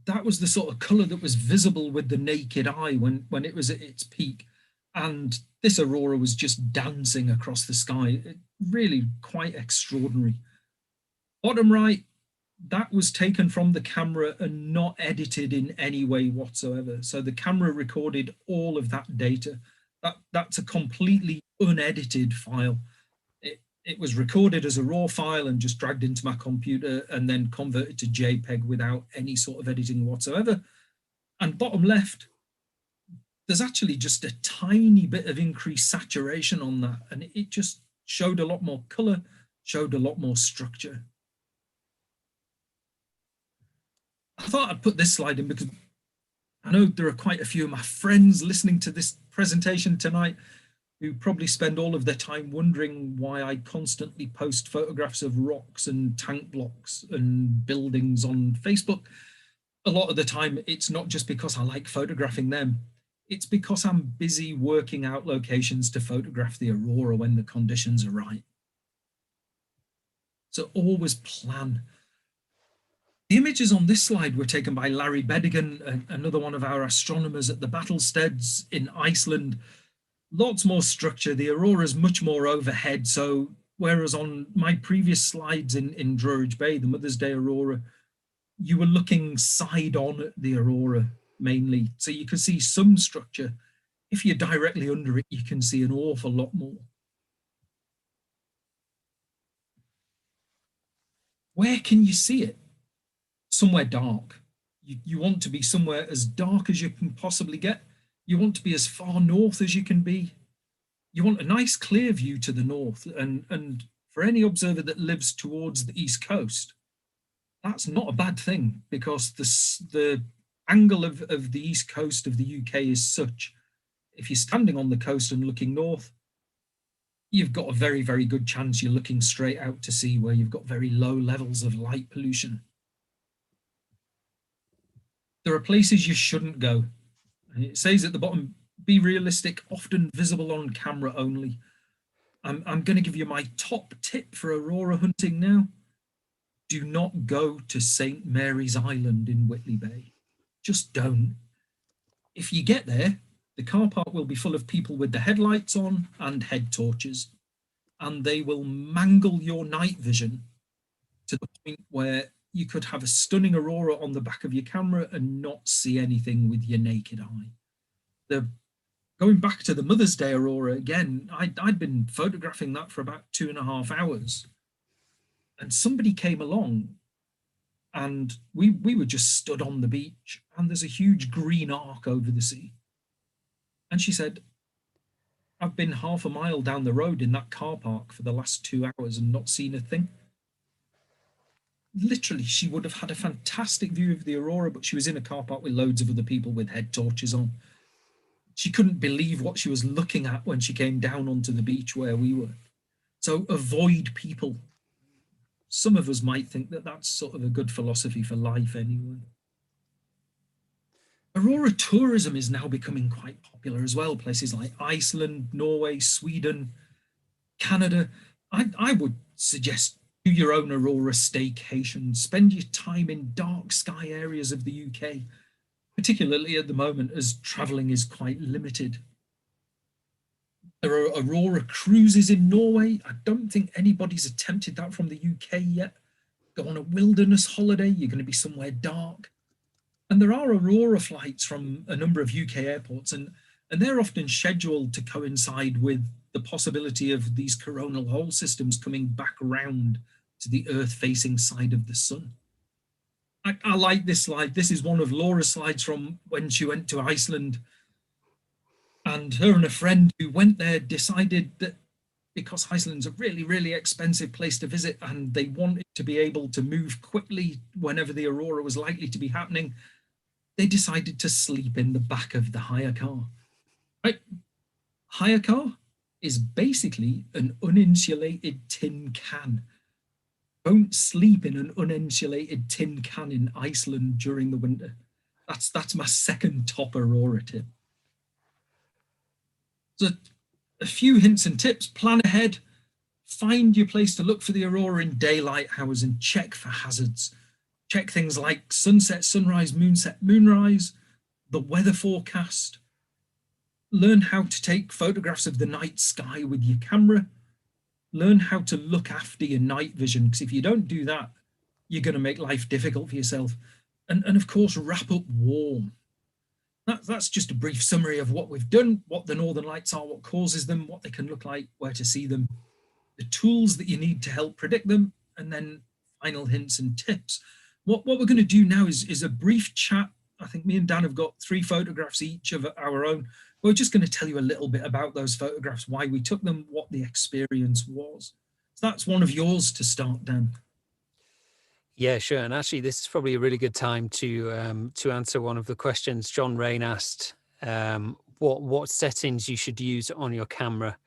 that was the sort of color that was visible with the naked eye when it was at its peak. And this Aurora was just dancing across the sky. Really quite extraordinary. Bottom right, that was taken from the camera and not edited in any way whatsoever. So the camera recorded all of that data. That's a completely unedited file. It was recorded as a raw file and just dragged into my computer and then converted to JPEG without any sort of editing whatsoever. And bottom left, there's actually just a tiny bit of increased saturation on that. And it just showed a lot more color, showed a lot more structure. I thought I'd put this slide in because I know there are quite a few of my friends listening to this presentation tonight who probably spend all of their time wondering why I constantly post photographs of rocks and tank blocks and buildings on Facebook. A lot of the time, it's not just because I like photographing them. It's because I'm busy working out locations to photograph the Aurora when the conditions are right. So always plan. The images on this slide were taken by Larry Bedigan, another one of our astronomers at the Battlesteads in Iceland. lots more structure. The Aurora's much more overhead. So whereas on my previous slides in Druridge Bay, the Mother's Day Aurora, you were looking side on at the Aurora mainly. So you could see some structure. If you're directly under it, you can see an awful lot more. Where can you see it? Somewhere dark. You want to be somewhere as dark as you can possibly get. You want to be as far north as you can be. You want a nice clear view to the north. And for any observer that lives towards the east coast, that's not a bad thing, because the angle of the east coast of the UK is such, if you're standing on the coast and looking north, you've got a very, very good chance you're looking straight out to sea, where you've got very low levels of light pollution. There are places you shouldn't go. It says at the bottom, be realistic, often visible on camera only. I'm going to give you my top tip for Aurora hunting now. Do not go to St. Mary's Island in Whitley Bay. Just don't. If you get there, the car park will be full of people with the headlights on and head torches, and they will mangle your night vision to the point where you could have a stunning aurora on the back of your camera and not see anything with your naked eye. Going back to the Mother's Day Aurora again, I'd been photographing that for about 2.5 hours, and somebody came along, and we were just stood on the beach, and there's a huge green arc over the sea. And she said, I've been half a mile down the road in that car park for the last 2 hours and not seen a thing. Literally, she would have had a fantastic view of the Aurora, but she was in a car park with loads of other people with head torches on. She couldn't believe what she was looking at when she came down onto the beach where we were. So avoid people. Some of us might think that that's sort of a good philosophy for life anyway. Aurora tourism is now becoming quite popular as well. Places like Iceland, Norway, Sweden, Canada. I would suggest do your own Aurora staycation. Spend your time in dark sky areas of the UK, particularly at the moment as travelling is quite limited. There are Aurora cruises in Norway. I don't think anybody's attempted that from the UK yet. Go on a wilderness holiday, you're going to be somewhere dark. And there are Aurora flights from a number of UK airports, and they're often scheduled to coincide with the possibility of these coronal hole systems coming back around to the Earth-facing side of the sun. I like this slide. This is one of Laura's slides from when she went to Iceland. And her and a friend who went there decided that because Iceland's a really, really expensive place to visit and they wanted to be able to move quickly whenever the Aurora was likely to be happening, they decided to sleep in the back of the hire car. Right? Hire car is basically an uninsulated tin can. Don't sleep in an uninsulated tin can in Iceland during the winter. That's my second top Aurora tip. So a few hints and tips. Plan ahead. Find your place to look for the Aurora in daylight hours and check for hazards. Check things like sunset, sunrise, moonset, moonrise, the weather forecast. Learn how to take photographs of the night sky with your camera. Learn how to look after your night vision, because if you don't do that, you're going to make life difficult for yourself. And of course, wrap up warm. That's just a brief summary of what we've done, what the Northern Lights are, what causes them, what they can look like, where to see them, the tools that you need to help predict them, and then final hints and tips. What we're going to do now is a brief chat. I think me and Dan have got 3 photographs each of our own. We're just going to tell you a little bit about those photographs, why we took them, what the experience was. So that's one of yours to start, Dan. Yeah, sure. And actually, this is probably a really good time to answer one of the questions John Rain asked. What settings you should use on your camera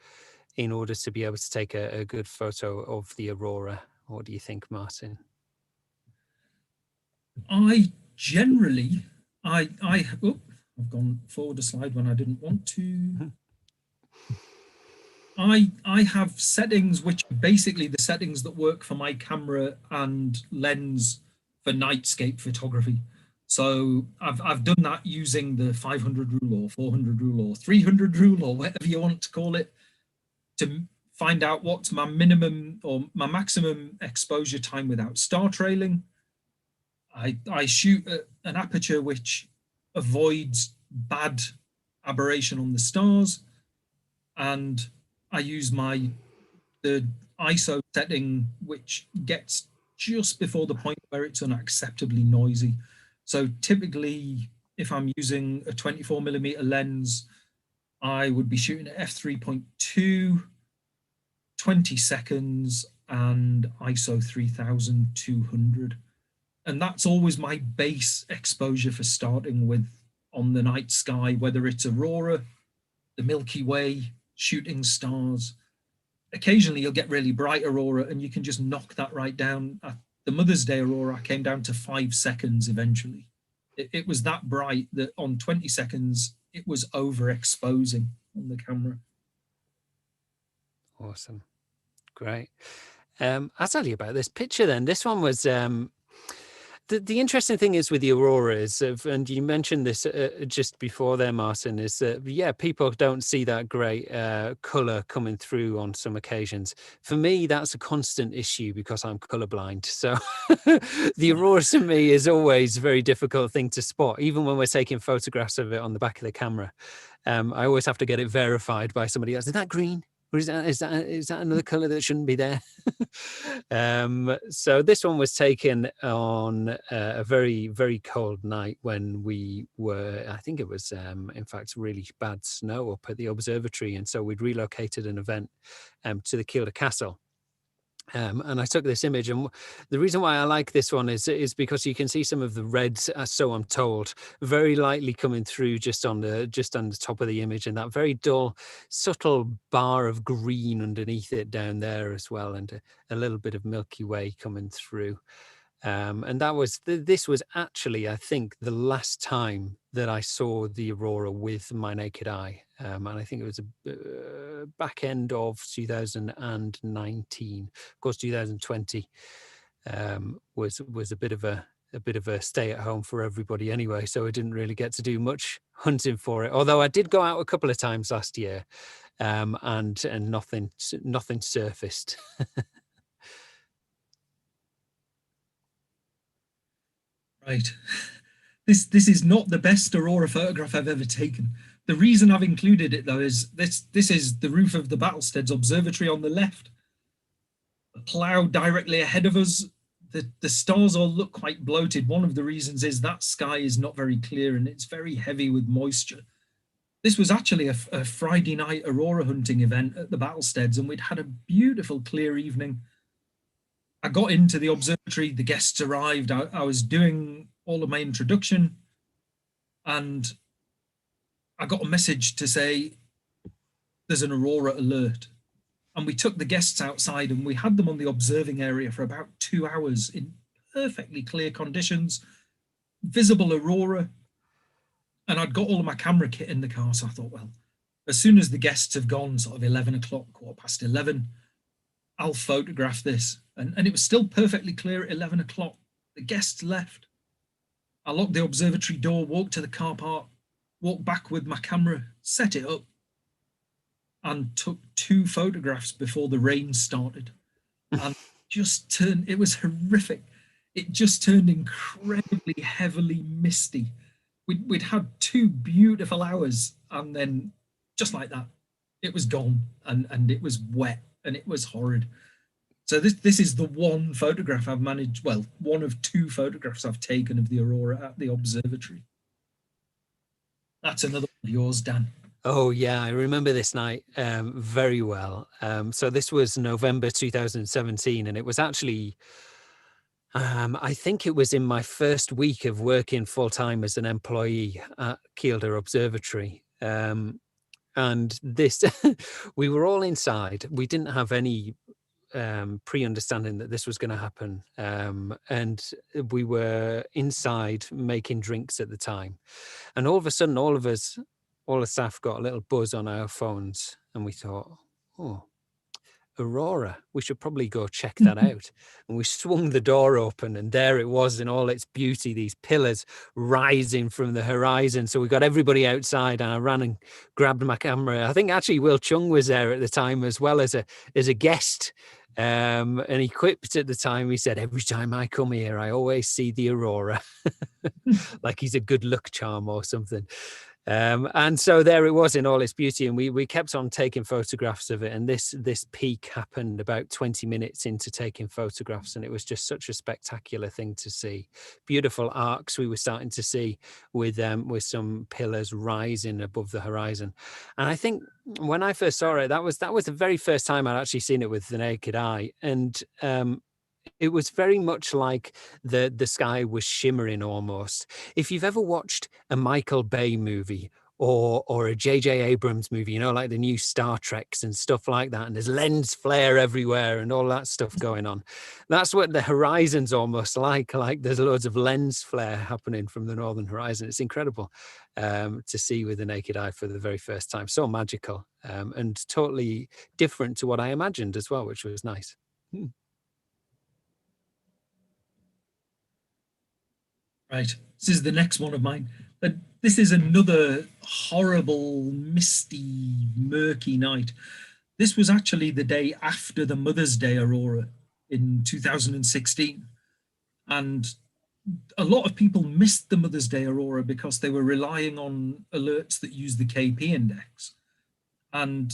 in order to be able to take a good photo of the Aurora. What do you think, Martin? I generally, I've gone forward a slide when I didn't want to. I have settings which are basically the settings that work for my camera and lens for nightscape photography. So I've done that using the 500 rule or 400 rule or 300 rule or whatever you want to call it, to find out what's my minimum or my maximum exposure time without star trailing. I shoot at an aperture which avoids bad aberration on the stars, and I use the ISO setting, which gets just before the point where it's unacceptably noisy. So typically, if I'm using a 24mm lens, I would be shooting at f3.2, 20 seconds, and ISO 3200. And that's always my base exposure for starting with on the night sky, whether it's Aurora, the Milky Way, shooting stars. Occasionally you'll get really bright Aurora and you can just knock that right down. At the Mother's Day Aurora, I came down to 5 seconds eventually. It was that bright that on 20 seconds, it was overexposing on the camera. Awesome. Great. I'll tell you about this picture then. This one was, the interesting thing is with the auroras, and you mentioned this just before there, Martin, is that, yeah, people don't see that great colour coming through on some occasions. For me, that's a constant issue because I'm colourblind. So the aurora to me is always a very difficult thing to spot, even when we're taking photographs of it on the back of the camera. I always have to get it verified by somebody else. Is that green? Or is that another color that shouldn't be there? So this one was taken on a very, very cold night when we were, I think it was, in fact, really bad snow up at the observatory. And so we'd relocated an event to the Kielder Castle. And I took this image, and the reason why I like this one is because you can see some of the reds, so I'm told, very lightly coming through just on the top of the image, and that very dull, subtle bar of green underneath it down there as well, and a little bit of Milky Way coming through. And that was this was actually, I think, the last time that I saw the aurora with my naked eye, and I think it was a back end of 2019. Of course, 2020 was a bit of a stay at home for everybody anyway, so I didn't really get to do much hunting for it. Although I did go out a couple of times last year, and nothing surfaced. Right. This is not the best aurora photograph I've ever taken. The reason I've included it, though, is this is the roof of the Battlesteads Observatory on the left. The cloud directly ahead of us. The stars all look quite bloated. One of the reasons is that sky is not very clear and it's very heavy with moisture. This was actually a Friday night aurora hunting event at the Battlesteads, and we'd had a beautiful clear evening. I got into the observatory, the guests arrived, I was doing all of my introduction, and I got a message to say there's an aurora alert. And we took the guests outside and we had them on the observing area for about 2 hours in perfectly clear conditions, visible aurora. And I'd got all of my camera kit in the car, so I thought, well, as soon as the guests have gone, sort of 11 o'clock, 11:15, I'll photograph this. And it was still perfectly clear at 11 o'clock. The guests left. I locked the observatory door, walked to the car park, walked back with my camera, set it up, and took 2 photographs before the rain started. And it was horrific. It just turned incredibly heavily misty. We'd had 2 beautiful hours, and then just like that, it was gone, and it was wet, and it was horrid. So this is the one photograph I've managed, well, one of 2 photographs I've taken of the aurora at the observatory. That's another one of yours, Dan. Oh yeah, I remember this night very well. So this was November 2017, and it was actually, I think it was in my first week of working full-time as an employee at Kielder Observatory. And this, we were all inside. We didn't have any pre-understanding that this was going to happen. And we were inside making drinks at the time. And all of a sudden, all the staff got a little buzz on our phones, and we thought, oh, Aurora. We should probably go check that out. And we swung the door open, and there it was in all its beauty, these pillars rising from the horizon. So we got everybody outside, and I ran and grabbed my camera. I think actually Will Chung was there at the time as well as a guest. And he quipped at the time, he said, every time I come here, I always see the Aurora. Like he's a good luck charm or something. And so there it was in all its beauty, and we kept on taking photographs of it. And this peak happened about 20 minutes into taking photographs, and it was just such a spectacular thing to see. Beautiful arcs we were starting to see with some pillars rising above the horizon. And I think when I first saw it, that was the very first time I'd actually seen it with the naked eye, and it was very much like the sky was shimmering almost. If you've ever watched a Michael Bay movie or a J.J. Abrams movie, you know, like the new Star Treks and stuff like that, and there's lens flare everywhere and all that stuff going on. That's what the horizon's almost like there's loads of lens flare happening from the northern horizon. It's incredible to see with the naked eye for the very first time. So magical and totally different to what I imagined as well, which was nice. Right, this is the next one of mine. But this is another horrible, misty, murky night. This was actually the day after the Mother's Day Aurora in 2016. And a lot of people missed the Mother's Day Aurora because they were relying on alerts that use the KP index. And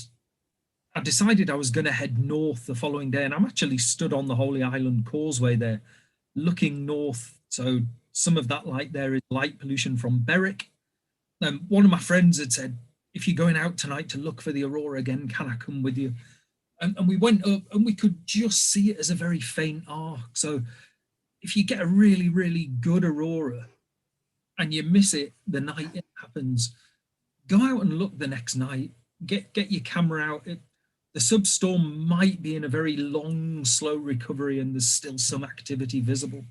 I decided I was going to head north the following day. And I'm actually stood on the Holy Island Causeway there, looking north. So some of that light there is light pollution from Berwick. One of my friends had said, if you're going out tonight to look for the Aurora again, can I come with you? And we went up and we could just see it as a very faint arc. So if you get a really, really good Aurora and you miss it the night it happens, go out and look the next night. Get your camera out. The substorm might be in a very long, slow recovery and there's still some activity visible.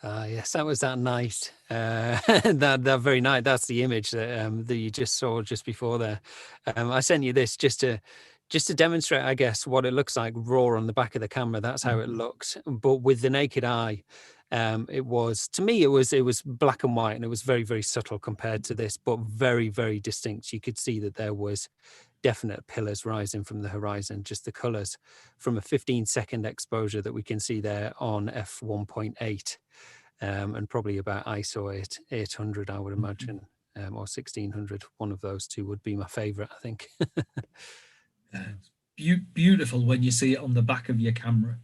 Yes, that was that night. That very night. That's the image that you just saw just before there. I sent you this just to demonstrate, I guess, what it looks like raw on the back of the camera. That's how it looks. But with the naked eye, it was, to me, it was black and white, and it was very, very subtle compared to this, but very, very distinct. You could see that there was definite pillars rising from the horizon, just the colors from a 15-second exposure that we can see there on f1.8. And probably about ISO 800, I would imagine, or 1600. One of those two would be my favorite, I think. Beautiful when you see it on the back of your camera.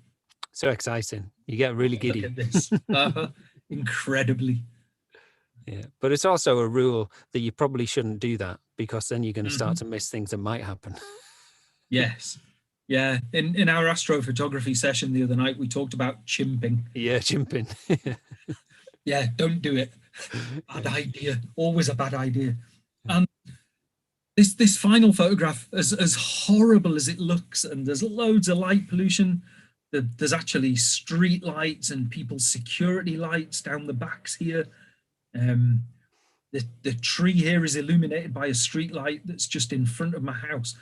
So exciting. You get really giddy. Look at this. Incredibly. Yeah, but it's also a rule that you probably shouldn't do that, because then you're going to start to miss things that might happen. Yes. Yeah, in our astrophotography session the other night, we talked about chimping. Yeah, chimping. Yeah, don't do it. Bad idea. Always a bad idea. And this final photograph, as horrible as it looks, and there's loads of light pollution, there's actually street lights and people's security lights down the backs here. The tree here is illuminated by a street light that's just in front of my house.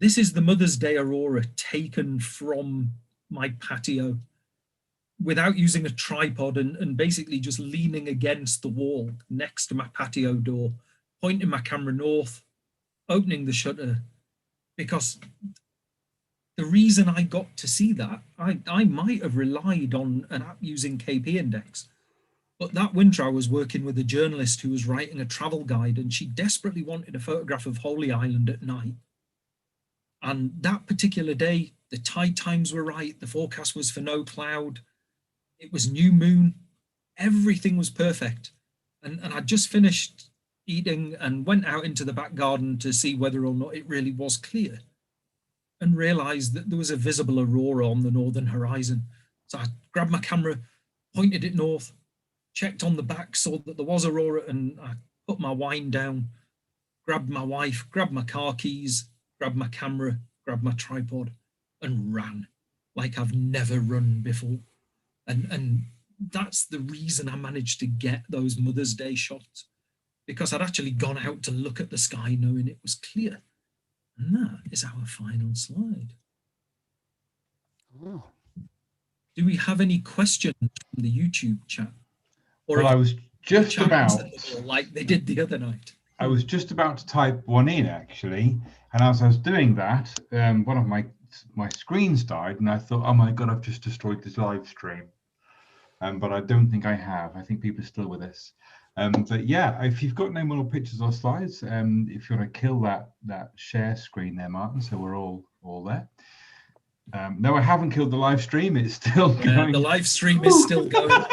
This is the Mother's Day Aurora taken from my patio without using a tripod and basically just leaning against the wall next to my patio door, pointing my camera north, opening the shutter, because the reason I got to see that, I might have relied on an app using KP index. But that winter I was working with a journalist who was writing a travel guide, and she desperately wanted a photograph of Holy Island at night. And that particular day, the tide times were right. The forecast was for no cloud. It was new moon. Everything was perfect. And I'd just finished eating and went out into the back garden to see whether or not it really was clear, and realized that there was a visible aurora on the northern horizon. So I grabbed my camera, pointed it north, checked on the back, saw that there was aurora, and I put my wine down, grabbed my wife, grabbed my car keys, grabbed my camera, grabbed my tripod, and ran like I've never run before. And that's the reason I managed to get those Mother's Day shots, because I'd actually gone out to look at the sky knowing it was clear. And that is our final slide. Oh. Do we have any questions from the YouTube chat? Or Well, I was just about, like they did the other night. I was just about to type one in actually, and as I was doing that, one of my screens died, and I thought, oh my God, I've just destroyed this live stream. But I don't think I have. I think people are still with us. But yeah, if you've got no more pictures or slides, if you want to kill that share screen there, Martin, so we're all there. No, I haven't killed the live stream. It's still going. The live stream is still going.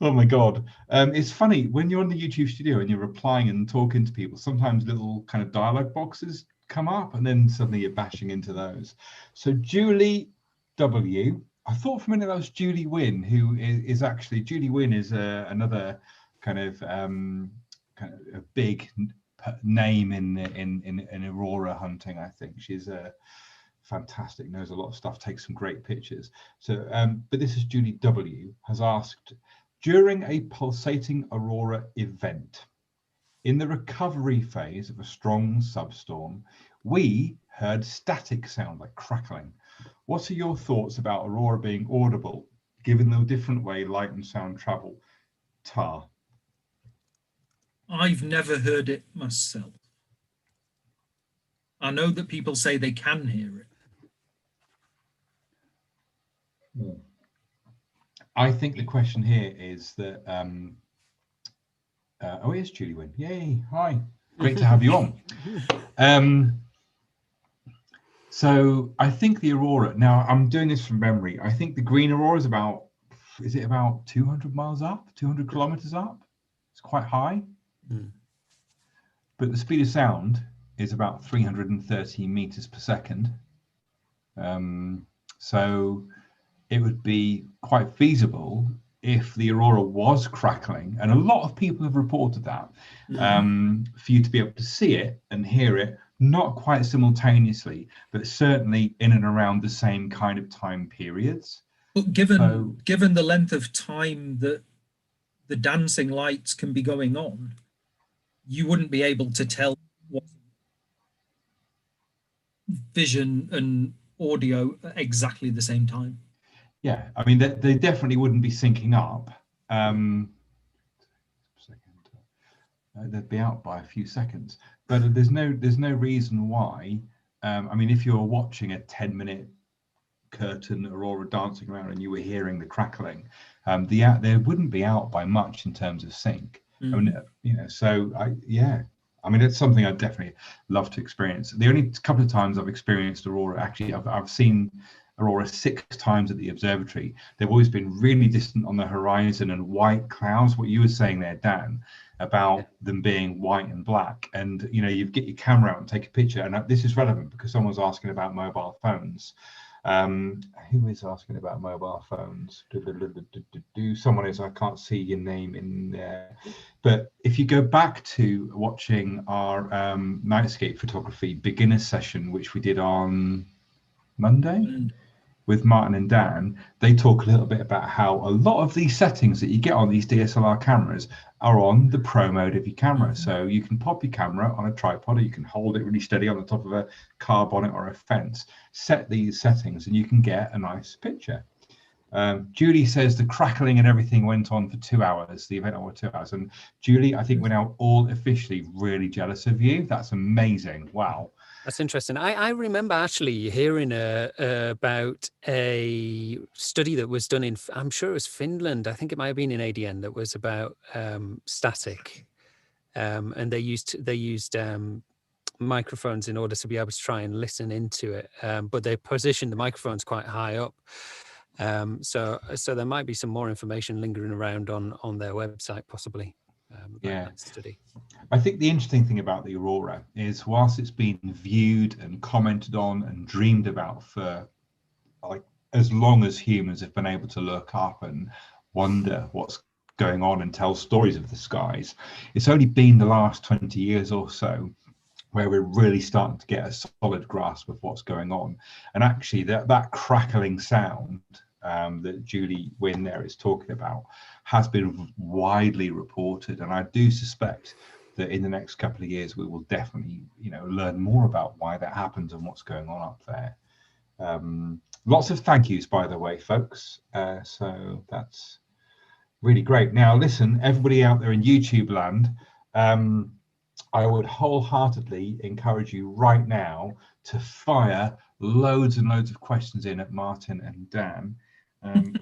Oh my God. It's funny when you're on the YouTube studio and you're replying and talking to people, sometimes little kind of dialogue boxes come up and then suddenly you're bashing into those. So Julie W, I thought for a minute that was Julie Wynn, who is actually, Julie Wynn is another kind of a big name in Aurora hunting. I think she's fantastic, knows a lot of stuff, takes some great pictures. So, but this is Julie W has asked, during a pulsating aurora event, in the recovery phase of a strong substorm, we heard static sound like crackling. What are your thoughts about aurora being audible, given the different way light and sound travel? Tar. I've never heard it myself. I know that people say they can hear it. I think the question here is that, oh, it's Julie Wynn. Yay, hi. Great to have you on. So I think the aurora, now I'm doing this from memory. I think the green aurora is about, is it about 200 miles up, 200 kilometers up? It's quite high. But the speed of sound is about 330 meters per second. So it would be quite feasible if the aurora was crackling, and a lot of people have reported that, for you to be able to see it and hear it, not quite simultaneously, but certainly in and around the same kind of time periods. But given the length of time that the dancing lights can be going on, you wouldn't be able to tell what vision and audio at exactly the same time. Yeah, I mean, they definitely wouldn't be syncing up. They'd be out by a few seconds, but there's no reason why. I mean, if you're watching a 10-minute curtain aurora dancing around and you were hearing the crackling, they wouldn't be out by much in terms of sync. I mean, you know, so I mean, it's something I'd definitely love to experience. The only couple of times I've experienced aurora, actually, I've seen aurora 6 times at the observatory. They've always been really distant on the horizon and white clouds. What you were saying there, Dan, about them being white and black, and you know, you get your camera out and take a picture. And this is relevant because someone's asking about mobile phones. Who is asking about mobile phones? Someone is, I can't see your name in there. But if you go back to watching our nightscape photography beginner session, which we did on Monday with Martin and Dan, they talk a little bit about how a lot of these settings that you get on these DSLR cameras are on the pro mode of your camera. So you can pop your camera on a tripod, or you can hold it really steady on the top of a car bonnet or a fence, set these settings, and you can get a nice picture. Julie says the crackling and everything went on for 2 hours, the event over 2 hours. And Julie, I think we're now all officially really jealous of you. That's amazing. Wow. That's interesting. I remember actually hearing about a study that was done in, I'm sure it was Finland. I think it might have been in ADN, that was about static, and they used microphones in order to be able to try and listen into it. But they positioned the microphones quite high up. So there might be some more information lingering around on their website, possibly. That study. I think the interesting thing about the aurora is, whilst it's been viewed and commented on and dreamed about for like as long as humans have been able to look up and wonder what's going on and tell stories of the skies, it's only been the last 20 years or so where we're really starting to get a solid grasp of what's going on. And actually that crackling sound that Julie Wynn there is talking about has been widely reported, and I do suspect that in the next couple of years we will definitely, you know, learn more about why that happens and what's going on up there. Lots of thank yous, by the way, folks. So that's really great. Now, listen, everybody out there in YouTube land, I would wholeheartedly encourage you right now to fire loads and loads of questions in at Martin and Dan.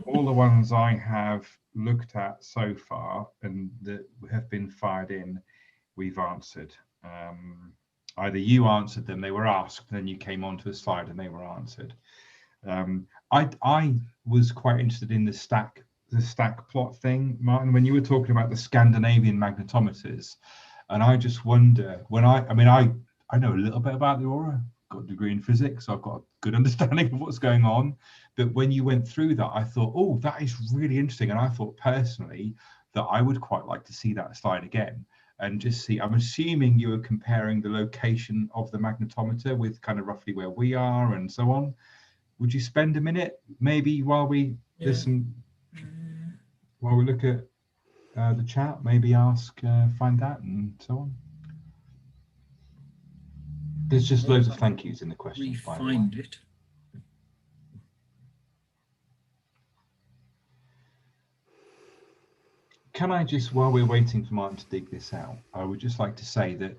All the ones I have looked at so far and that have been fired in, we've answered. Either you answered them, they were asked, then you came onto a slide and they were answered. I was quite interested in the stack plot thing, Martin, when you were talking about the Scandinavian magnetometers, and I just wonder, when I know a little bit about the Aurora, got a degree in physics, so I've got a good understanding of what's going on, but when you went through that, I thought, oh, that is really interesting, and I thought personally that I would quite like to see that slide again and just see. I'm assuming you were comparing the location of the magnetometer with kind of roughly where we are and so on. Would you spend a minute maybe while we listen, while we look at the chat, maybe ask, find that and so on? There's just loads of thank yous in the question. Find it. Can I just, while we're waiting for Martin to dig this out, I would just like to say that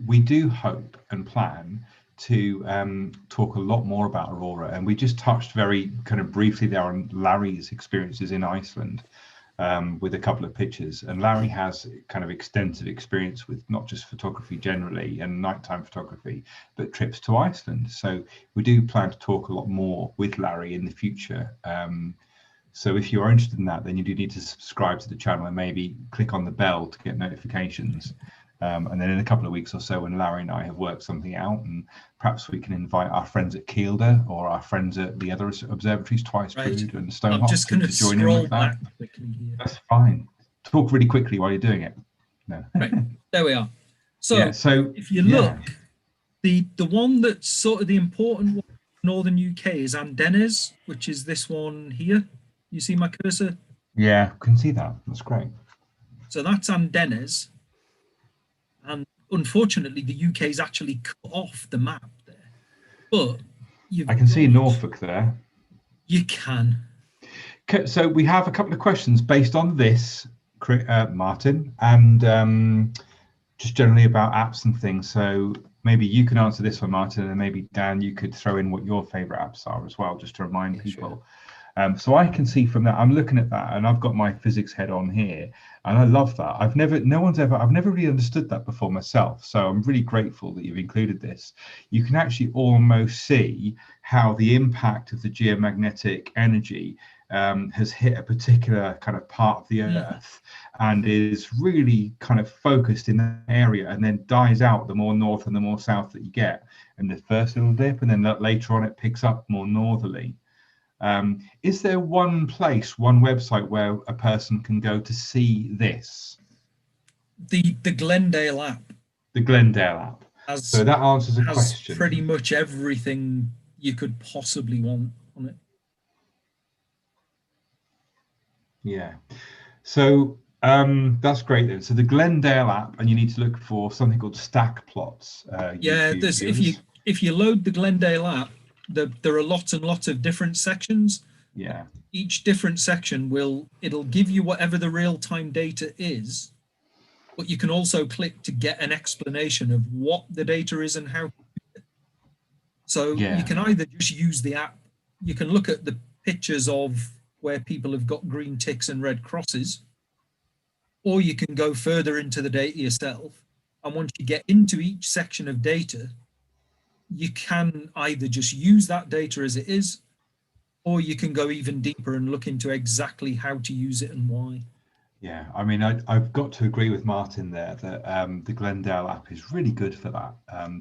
we do hope and plan to talk a lot more about Aurora, and we just touched very kind of briefly there on Larry's experiences in Iceland with a couple of pictures, and Larry has kind of extensive experience with not just photography generally and nighttime photography, but trips to Iceland. So we do plan to talk a lot more with Larry in the future. So if you are interested in that, then you do need to subscribe to the channel and maybe click on the bell to get notifications. And then in a couple of weeks or so, when Larry and I have worked something out, and perhaps we can invite our friends at Kielder or our friends at the other observatories, Twice Brood and Stonehop, just going to join in with that. That's fine. Talk really quickly while you're doing it. No. Right, there we are. So, yeah, so if you look, the one that's sort of the important one in Northern UK is Andenes, which is this one here. You see my cursor? Yeah, I can see that. That's great. So that's Andenes. And unfortunately, the UK is actually cut off the map there. But I can see Norfolk there. You can. So we have a couple of questions based on this, Martin, and just generally about apps and things. So maybe you can answer this one, Martin, and maybe Dan, you could throw in what your favorite apps are as well, just to remind people. Sure. So I can see from that, I'm looking at that, and I've got my physics head on here, and I love that. I've never really understood that before myself. So I'm really grateful that you've included this. You can actually almost see how the impact of the geomagnetic energy has hit a particular kind of part of the Earth and is really kind of focused in that area, and then dies out the more north and the more south that you get. And the first little dip, and then later on it picks up more northerly. Is there one place, one website where a person can go to see this? The Glendale app. The Glendale app. So that answers a question. Pretty much everything you could possibly want on it. Yeah. So that's great then. So the Glendale app, and you need to look for something called stack plots. Yeah, if you load the Glendale app, there are lots and lots of different sections. Yeah. Each different section it'll give you whatever the real-time data is, but you can also click to get an explanation of what the data is and how to do it. So you can either just use the app, you can look at the pictures of where people have got green ticks and red crosses, or you can go further into the data yourself. And once you get into each section of data, you can either just use that data as it is, or you can go even deeper and look into exactly how to use it and why. Yeah, I mean, I've got to agree with Martin there that the Glendale app is really good for that.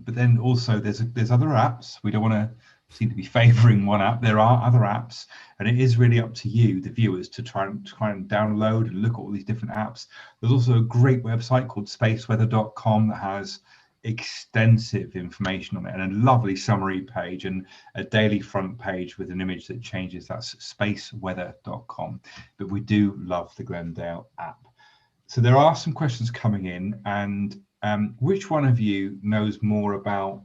But then also there's other apps. We don't want to seem to be favouring one app. There are other apps, and it is really up to you, the viewers, to try and download and look at all these different apps. There's also a great website called spaceweather.com that has extensive information on it, and a lovely summary page and a daily front page with an image that changes. That's spaceweather.com. But we do love the Glendale app. So there are some questions coming in, and which one of you knows more about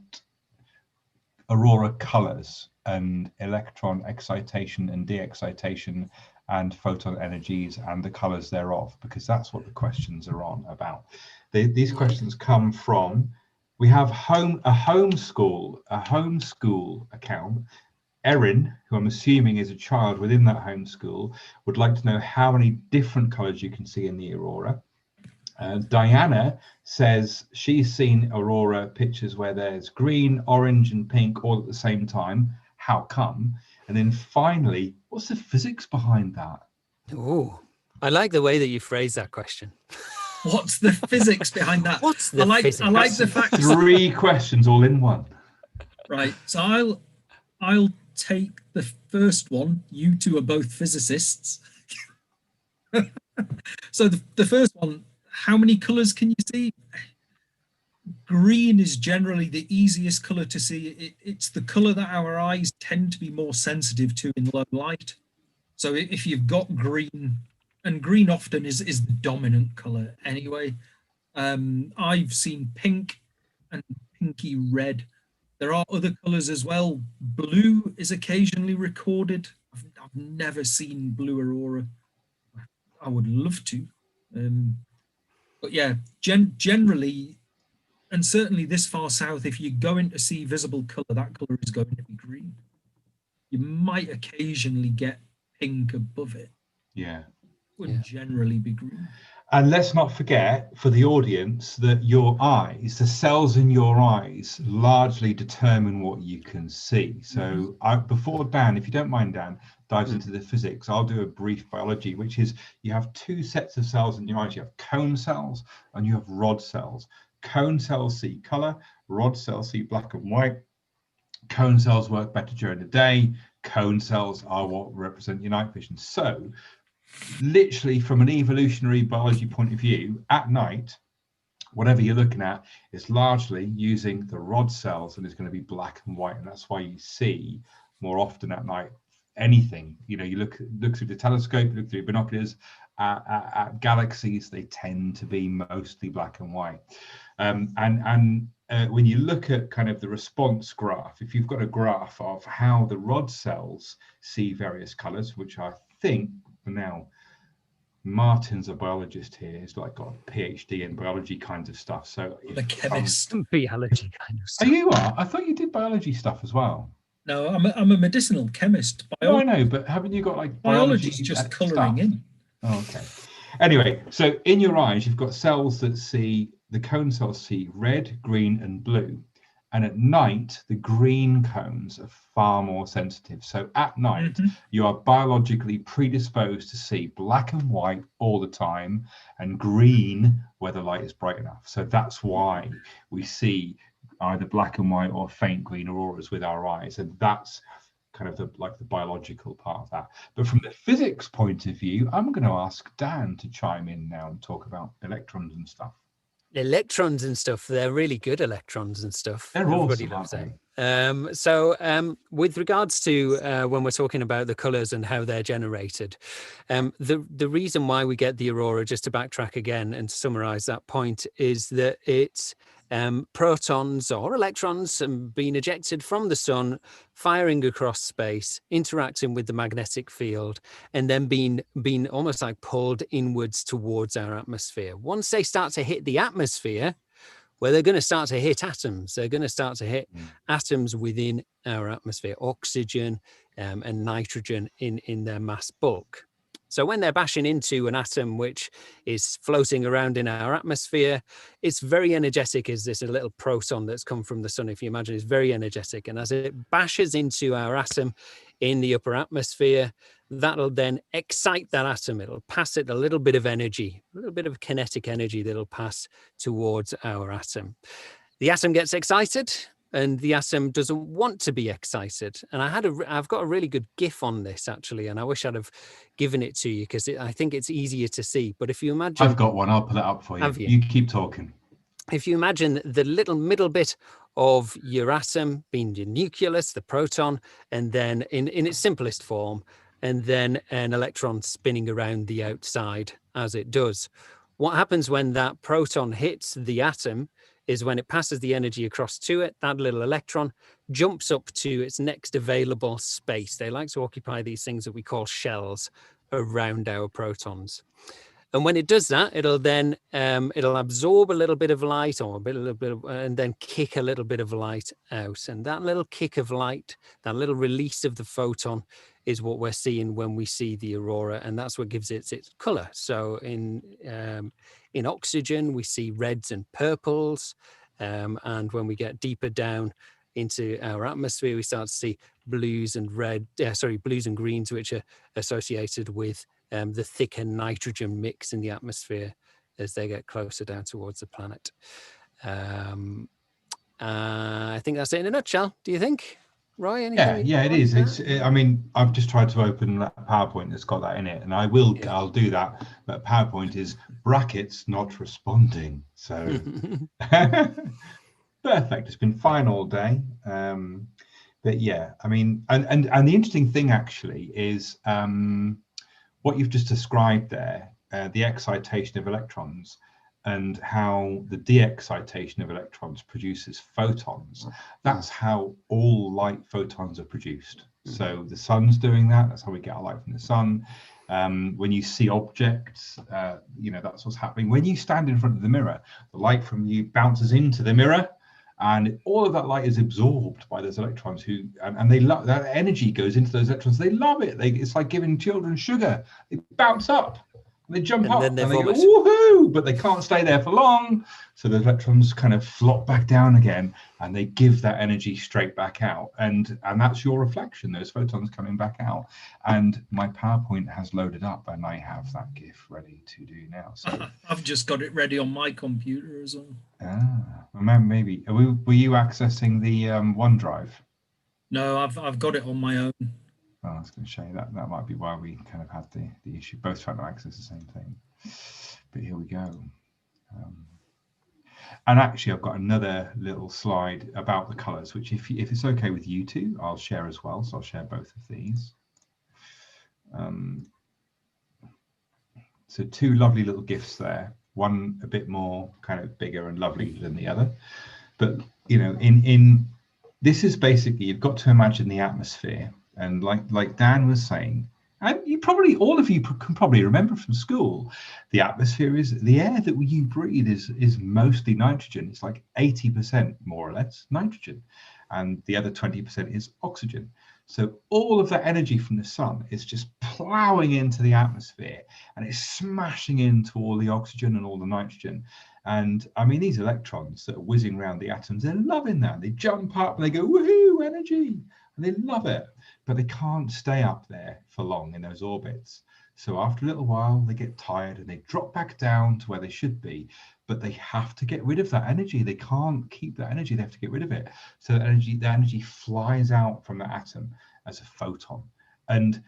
aurora colors and electron excitation and de-excitation and photon energies and the colors thereof? Because that's what the questions are on about. These questions come from, we have a homeschool account. Erin, who I'm assuming is a child within that homeschool, would like to know how many different colors you can see in the aurora. Diana says she's seen aurora pictures where there's green, orange and pink all at the same time. How come? And then finally, what's the physics behind that? Oh, I like the way that you phrase that question. What's the physics behind that? What's the physics? I like the fact. 3 questions all in one. Right. So I'll take the first one. You two are both physicists. So the first one, how many colors can you see? Green is generally the easiest color to see. It's the color that our eyes tend to be more sensitive to in low light. So if you've got green, and green often is the dominant color anyway. I've seen pink and pinky red. There are other colors as well. Blue is occasionally recorded. I've never seen blue aurora. I would love to. But yeah, generally, and certainly this far south, if you're going to see visible color, that color is going to be green. You might occasionally get pink above it. Yeah. Would generally be green. And let's not forget, for the audience, that your eyes, the cells in your eyes, largely determine what you can see. So before Dan, if you don't mind, Dan, dives into the physics, I'll do a brief biology, which is you have 2 sets of cells in your eyes. You have cone cells and you have rod cells. Cone cells see color, rod cells see black and white. Cone cells work better during the day. Cone cells are what represent your night vision. So literally from an evolutionary biology point of view, at night, whatever you're looking at is largely using the rod cells and it's going to be black and white. And that's why you see more often at night anything. You know, you look through the telescope, look through binoculars at galaxies, they tend to be mostly black and white. When you look at kind of the response graph, if you've got a graph of how the rod cells see various colors, which I think now Martin's a biologist here, he's like got a PhD in biology kinds of stuff. So the chemist. Biology kind of stuff. Oh, you are? I thought you did biology stuff as well. No, I'm a medicinal chemist. No, I know, but haven't you got like biology's just colouring in? Oh, okay. Anyway, so in your eyes, you've got cells that see, the cone cells see red, green, and blue. And at night, the green cones are far more sensitive. So at night, you are biologically predisposed to see black and white all the time and green where the light is bright enough. So that's why we see either black and white or faint green auroras with our eyes. And that's kind of the biological part of that. But from the physics point of view, I'm going to ask Dan to chime in now and talk about electrons and stuff. Electrons and stuff, they're really good electrons and stuff. They're Everybody awesome, loves them. With regards to when we're talking about the colors and how they're generated, the reason why we get the aurora, just to backtrack again and to summarize that point, is that it's protons or electrons being ejected from the sun, firing across space, interacting with the magnetic field, and then being almost like pulled inwards towards our atmosphere. Once they start to hit the atmosphere, well, they're going to start to hit atoms. They're going to start to hit atoms within our atmosphere, oxygen and nitrogen in their mass bulk. So when they're bashing into an atom which is floating around in our atmosphere, it's very energetic. Is this a little proton that's come from the sun? If you imagine, it's very energetic. And as it bashes into our atom in the upper atmosphere, that'll then excite that atom. It'll pass it a little bit of energy, a little bit of kinetic energy that'll pass towards our atom. The atom gets excited, and the atom doesn't want to be excited. And I've got a really good GIF on this, actually, and I wish I'd have given it to you because I think it's easier to see. But if you imagine... I've got one. I'll pull it up for you. Have you? You keep talking. if you imagine the little middle bit of your atom being your nucleus, the proton, and then in its simplest form, and then an electron spinning around the outside as it does. What happens when that proton hits the atom is when it passes the energy across to it, that little electron jumps up to its next available space. They like to occupy these things that we call shells around our protons. And when it does that, it'll then it'll absorb a little bit of light, or and then kick a little bit of light out. And that little kick of light, that little release of the photon, is what we're seeing when we see the aurora, and that's what gives it its color. So in oxygen, we see reds and purples, and when we get deeper down into our atmosphere, we start to see blues and blues and greens, which are associated with the thicker nitrogen mix in the atmosphere as they get closer down towards the planet. I think that's it in a nutshell. Do you think, Roy? Anything? Yeah, it is. I mean, I've just tried to open that PowerPoint that's got that in it, and I'll do that. But PowerPoint is brackets not responding. So perfect. It's been fine all day. But yeah, I mean, and the interesting thing actually is what you've just described there, the excitation of electrons, and how the de-excitation of electrons produces photons. That's how all light photons are produced. So the sun's doing that. That's how we get our light from the sun. When you see objects, that's what's happening. When you stand in front of the mirror, the light from you bounces into the mirror, and all of that light is absorbed by those electrons and they love that energy goes into those electrons. They love it. It's like giving children sugar. They bounce up, they jump up, and they go woohoo, but they can't stay there for long. So the electrons kind of flop back down again, and they give that energy straight back out. And that's your reflection, those photons coming back out. And my PowerPoint has loaded up, and I have that GIF ready to do now. So I've just got it ready on my computer as well. Maybe were you accessing the OneDrive? No, I've got it on my own. Oh, I was going to show you that might be why we kind of had the issue, both trying to access the same thing. But here we go. And actually, I've got another little slide about the colors, which if it's okay with you two, I'll share as well. So I'll share both of these. So two lovely little GIFs there. One a bit more kind of bigger and lovely than the other. But, in this is basically, you've got to imagine the atmosphere. And like Dan was saying, and all of you can probably remember from school, the atmosphere is the air that you breathe is mostly nitrogen. It's like 80% more or less nitrogen, and the other 20% is oxygen. So all of that energy from the sun is just plowing into the atmosphere, and it's smashing into all the oxygen and all the nitrogen. And I mean, these electrons that are whizzing around the atoms, they're loving that. They jump up and they go, woohoo, energy. And they love it, but they can't stay up there for long in those orbits. So after a little while, they get tired and they drop back down to where they should be, but they have to get rid of that energy. They can't keep that energy. They have to get rid of it. So the energy flies out from the atom as a photon. And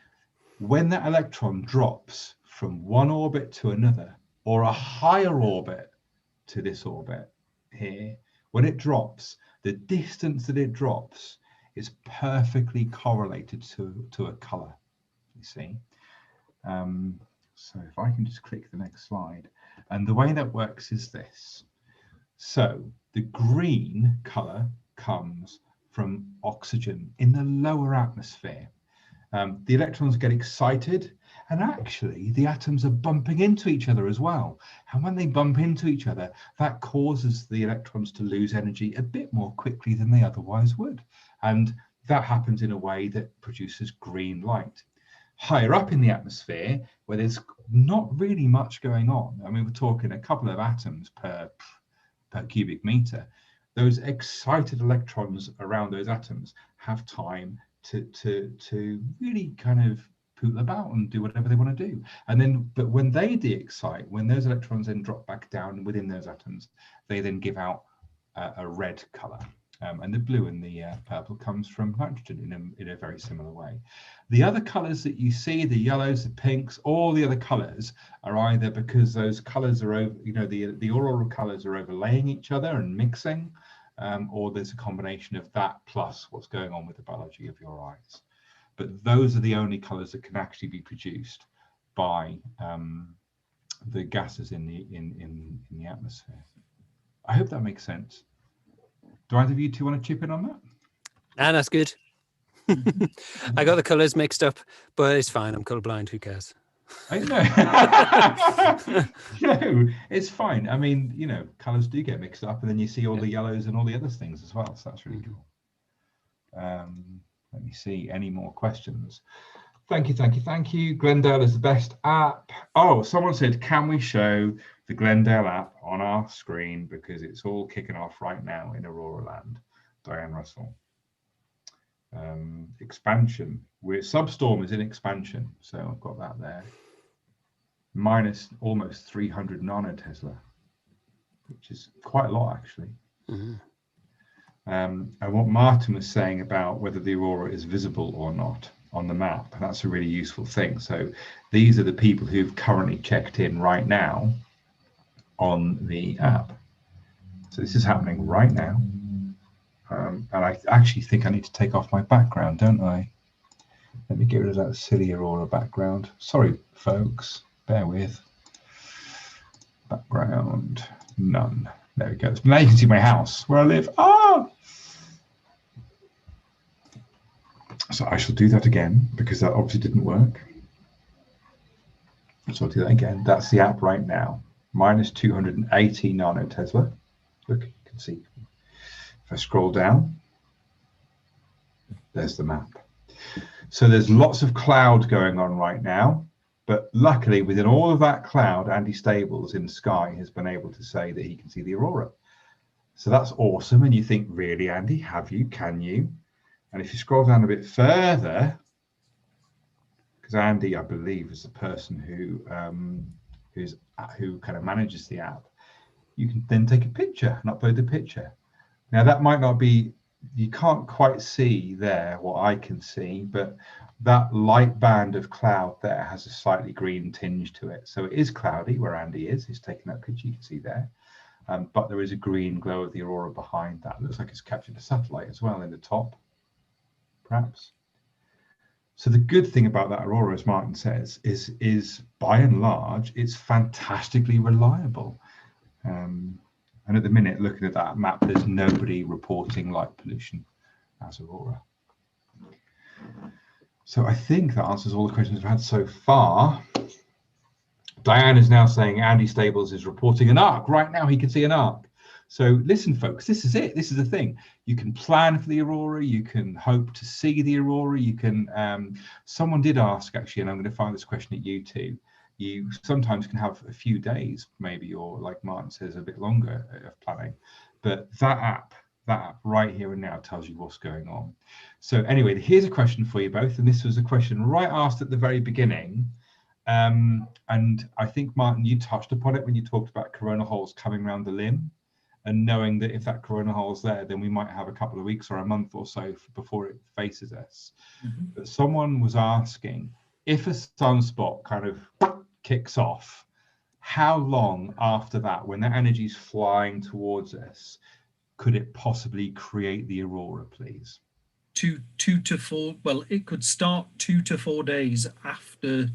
when that electron drops from one orbit to another, or a higher orbit to this orbit here, when it drops, the distance that it drops is perfectly correlated to a color, you see. So if I can just click the next slide, and the way that works is this. So the green color comes from oxygen in the lower atmosphere. The electrons get excited, and actually the atoms are bumping into each other as well. And when they bump into each other, that causes the electrons to lose energy a bit more quickly than they otherwise would. And that happens in a way that produces green light. Higher up in the atmosphere, where there's not really much going on, I mean, we're talking a couple of atoms per cubic meter, those excited electrons around those atoms have time to really kind of poodle about and do whatever they want to do. And then, but when they de-excite, when those electrons then drop back down within those atoms, they then give out a red color. And the blue and the purple comes from nitrogen in a very similar way. The other colors that you see, the yellows, the pinks, all the other colors are either because those colors are over, the auroral colors are overlaying each other and mixing, or there's a combination of that plus what's going on with the biology of your eyes. But those are the only colors that can actually be produced by the gases in the atmosphere. I hope that makes sense. Do either of you two want to chip in on that? And that's good. I got the colors mixed up, but it's fine. I'm colorblind. Who cares? I know. No, it's fine. I mean, colors do get mixed up, and then you see all the yellows and all the other things as well. So that's really cool. Let me see any more questions. Thank you. Glendale is the best app. Oh, someone said, can we show the Glendale app on our screen because it's all kicking off right now in Aurora Land? Diane Russell. Expansion. Substorm is in expansion, so I've got that there. Minus almost 300 nanotesla, which is quite a lot actually. And what Martin was saying about whether the aurora is visible or not on the map, that's a really useful thing. So these are the people who've currently checked in right now on the app. So this is happening right now. And I actually think I need to take off my background, don't I? Let me get rid of that silly aurora background. Sorry, folks, bear with. Background, none. There we go. Now you can see my house where I live. Ah! So I shall do that again because that obviously didn't work. So I'll do that again. That's the app right now. Minus 280 nanotesla. Look, you can see. If I scroll down, there's the map. So there's lots of cloud going on right now, but luckily within all of that cloud, Andy Stables in Sky has been able to say that he can see the aurora. So that's awesome. And you think, really, Andy, have you? Can you? And if you scroll down a bit further, because Andy, I believe, is the person who kind of manages the app, you can then take a picture and upload the picture. Now that might not be, you can't quite see there what I can see, but that light band of cloud there has a slightly green tinge to it. So it is cloudy where Andy is. He's taking that picture, you can see there. But there is a green glow of the aurora behind that. It looks like it's captured a satellite as well in the top, perhaps. So the good thing about that aurora, as Martin says, is by and large, it's fantastically reliable. And at the minute, looking at that map, there's nobody reporting light pollution as aurora. So I think that answers all the questions we've had so far. Diane is now saying Andy Stables is reporting an arc. Right now, he can see an arc. So listen, folks, this is it. This is the thing. You can plan for the aurora. You can hope to see the aurora. You can. Someone did ask, actually, and I'm going to fire this question at you too. You sometimes can have a few days, maybe, or like Martin says, a bit longer of planning. But that app right here and now tells you what's going on. So anyway, here's a question for you both. And this was a question right asked at the very beginning. And I think, Martin, you touched upon it when you talked about coronal holes coming around the limb and knowing that if that coronal hole's there, then we might have a couple of weeks or a month or so before it faces us. But someone was asking, if a sunspot kind of kicks off, how long after that, when that energy is flying towards us, could it possibly create the aurora, please? 2 to 4. Well, it could start 2 to 4 days after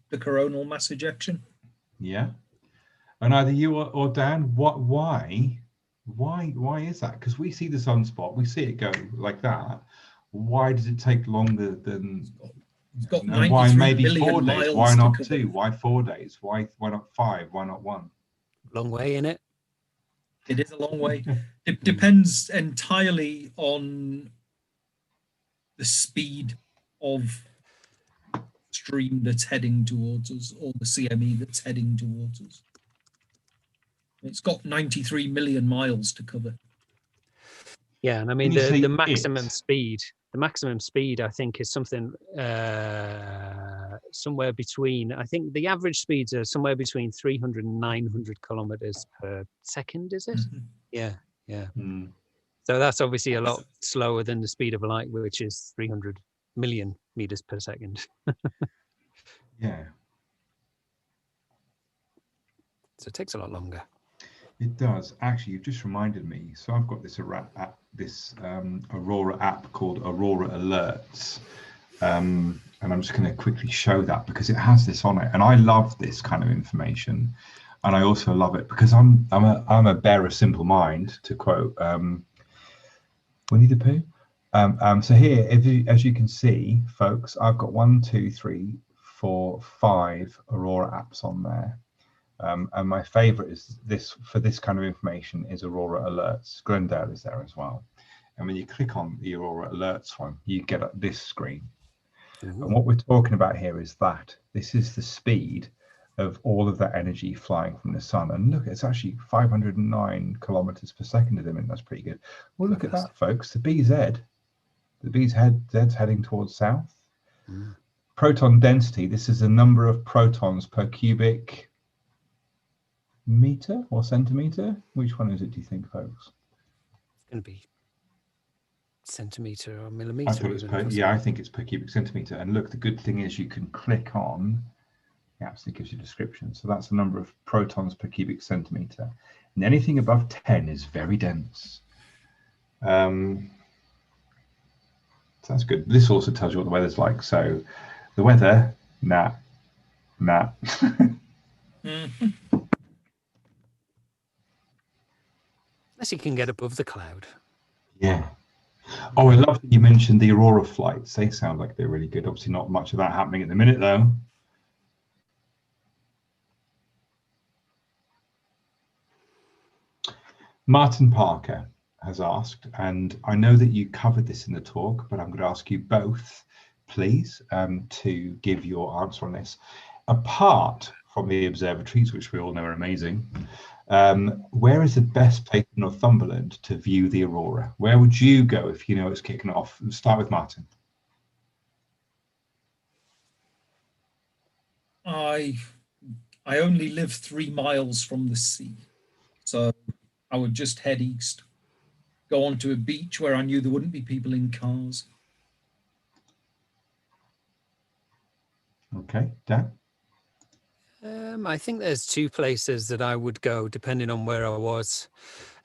the coronal mass ejection. Yeah. And either you or Dan, why is that? Because we see the sunspot, we see it go like that. Why does it take longer than? It's got why maybe 4 days? miles. Why not 2? Why 4 days? Why not 5? Why not 1? Long way in it. It is a long way. It depends entirely on the speed of stream that's heading towards us, or the CME that's heading towards us. It's got 93 million miles to cover. Yeah, and I mean the maximum speed. The maximum speed, I think, is something somewhere between. I think the average speeds are somewhere between 300 and 900 kilometers per second. Is it? Mm-hmm. Yeah. So that's obviously a lot slower than the speed of light, which is 300 million meters per second. Yeah, So it takes a lot longer. it does. Actually, you've just reminded me. So I've got this Aurora app called Aurora Alerts. And I'm just going to quickly show that because it has this on it, and I love this kind of information, and I also love it because I'm a bearer of simple mind, to quote Winnie the Pooh. So here, as you can see, folks, I've got 1, 2, 3, 4, 5 Aurora apps on there, and my favorite is this for this kind of information is Aurora Alerts. Glendale is there as well, and when you click on the Aurora Alerts one, you get this screen. Ooh. And what we're talking about here is that this is the speed of all of that energy flying from the sun. And look, it's actually 509 kilometers per second at the minute. That's pretty good. Well, look at that, folks. The BZ's heading towards south. Mm. Proton density. This is the number of protons per cubic meter or centimeter. Which one is it, do you think, folks? It's going to be centimeter or I millimeter. thought it was I think it's per cubic centimeter. And look, the good thing is you can click on, it actually gives you a description. So that's the number of protons per cubic centimeter. And anything above 10 is very dense. So that's good. This also tells you what the weather's like. So the weather, nah. Mm-hmm. Unless you can get above the cloud. Yeah. Oh, I love that you mentioned the Aurora flights. They sound like they're really good. Obviously not much of that happening at the minute, though. Martin Parker has asked, and I know that you covered this in the talk, but I'm going to ask you both, please, to give your answer on this. Apart from the observatories, which we all know are amazing, where is the best place in Northumberland to view the Aurora? Where would you go if you know it's kicking off? Let's start with Martin. I only live 3 miles from the sea, so I would just head east, go onto a beach where I knew there wouldn't be people in cars. Okay, Dan? I think there's 2 places that I would go depending on where I was.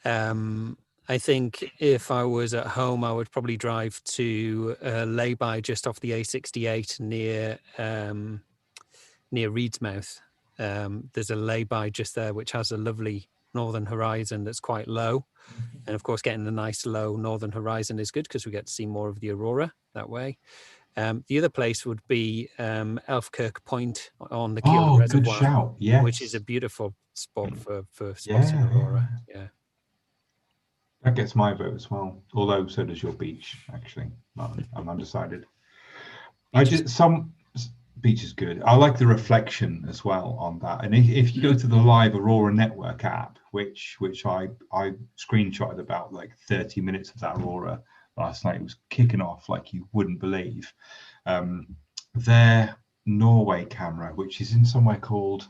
I think if I was at home, I would probably drive to lay-by just off the A68 near Reedsmouth. There's a lay-by just there which has a lovely northern horizon that's quite low. And of course, getting a nice low northern horizon is good because we get to see more of the Aurora that way. The other place would be Elfkirk Point on the Kielder Reservoir, good shout. Yes. which is a beautiful spot for spotting Aurora. Yeah. That gets my vote as well. Although so does your beach, actually. I'm undecided. Some beach is good. I like the reflection as well on that. And if you go to the live Aurora Network app, which I screenshotted about like 30 minutes of that Aurora last night, it was kicking off like you wouldn't believe. Their Norway camera, which is in somewhere called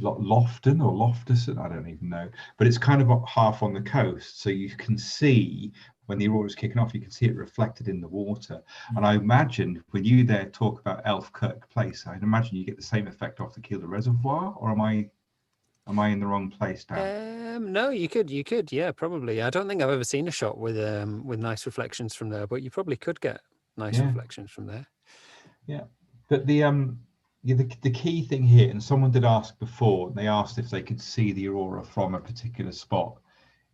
Lofton or Loftus, I don't even know, but it's kind of half on the coast, so you can see when the Aurora is kicking off, you can see it reflected in the water. And I imagine when you there talk about Elfkirk Place, I'd imagine you get the same effect off the Kielder Reservoir, or am I in the wrong place now? No, you could, yeah, probably. I don't think I've ever seen a shot with nice reflections from there, but you probably could get nice reflections from there. Yeah, but the key thing here, and someone did ask before, they asked if they could see the Aurora from a particular spot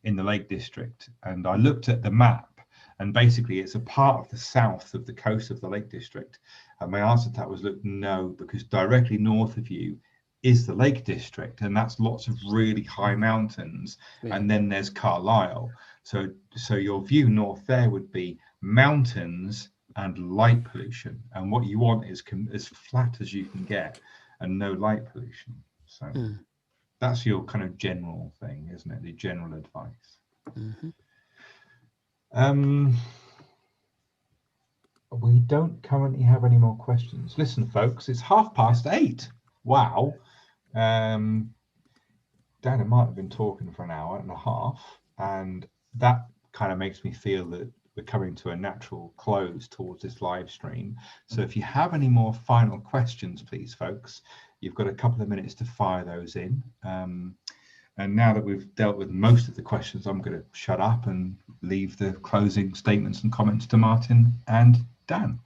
in the Lake District, and I looked at the map, and basically it's a part of the south of the coast of the Lake District, and my answer to that was, look, no, because directly north of you is the Lake District, and that's lots of really high mountains, and then there's Carlisle, so your view north there would be mountains and light pollution, and what you want is as flat as you can get and no light pollution. So that's your kind of general thing, isn't it? The general advice. We don't currently have any more questions. Listen, folks, it's 8:30. Wow. Dan and Mark have been talking for an hour and a half, and that kind of makes me feel that we're coming to a natural close towards this live stream. So if you have any more final questions, please, folks, you've got a couple of minutes to fire those in. And now that we've dealt with most of the questions, I'm going to shut up and leave the closing statements and comments to Martin and Dan.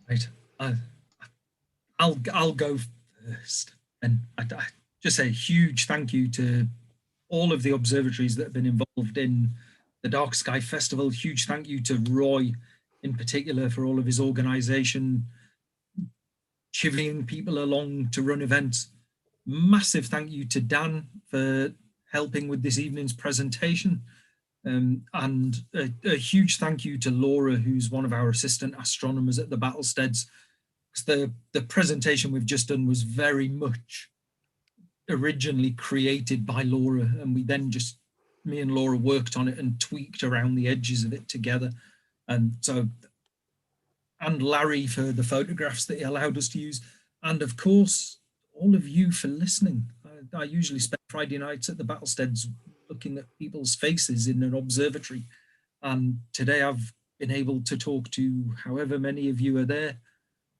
Right. I'll go first. And I just say a huge thank you to all of the observatories that have been involved in the Dark Sky Festival. Huge thank you to Roy in particular for all of his organisation, chivying people along to run events. Massive thank you to Dan for helping with this evening's presentation. And a huge thank you to Laura, who's one of our assistant astronomers at the Battlesteads. The presentation we've just done was very much originally created by Laura, and we then just, me and Laura worked on it and tweaked around the edges of it together. And so, and Larry for the photographs that he allowed us to use. And of course, all of you for listening. I usually spend Friday nights at the Battlesteads looking at people's faces in an observatory. And today I've been able to talk to however many of you are there.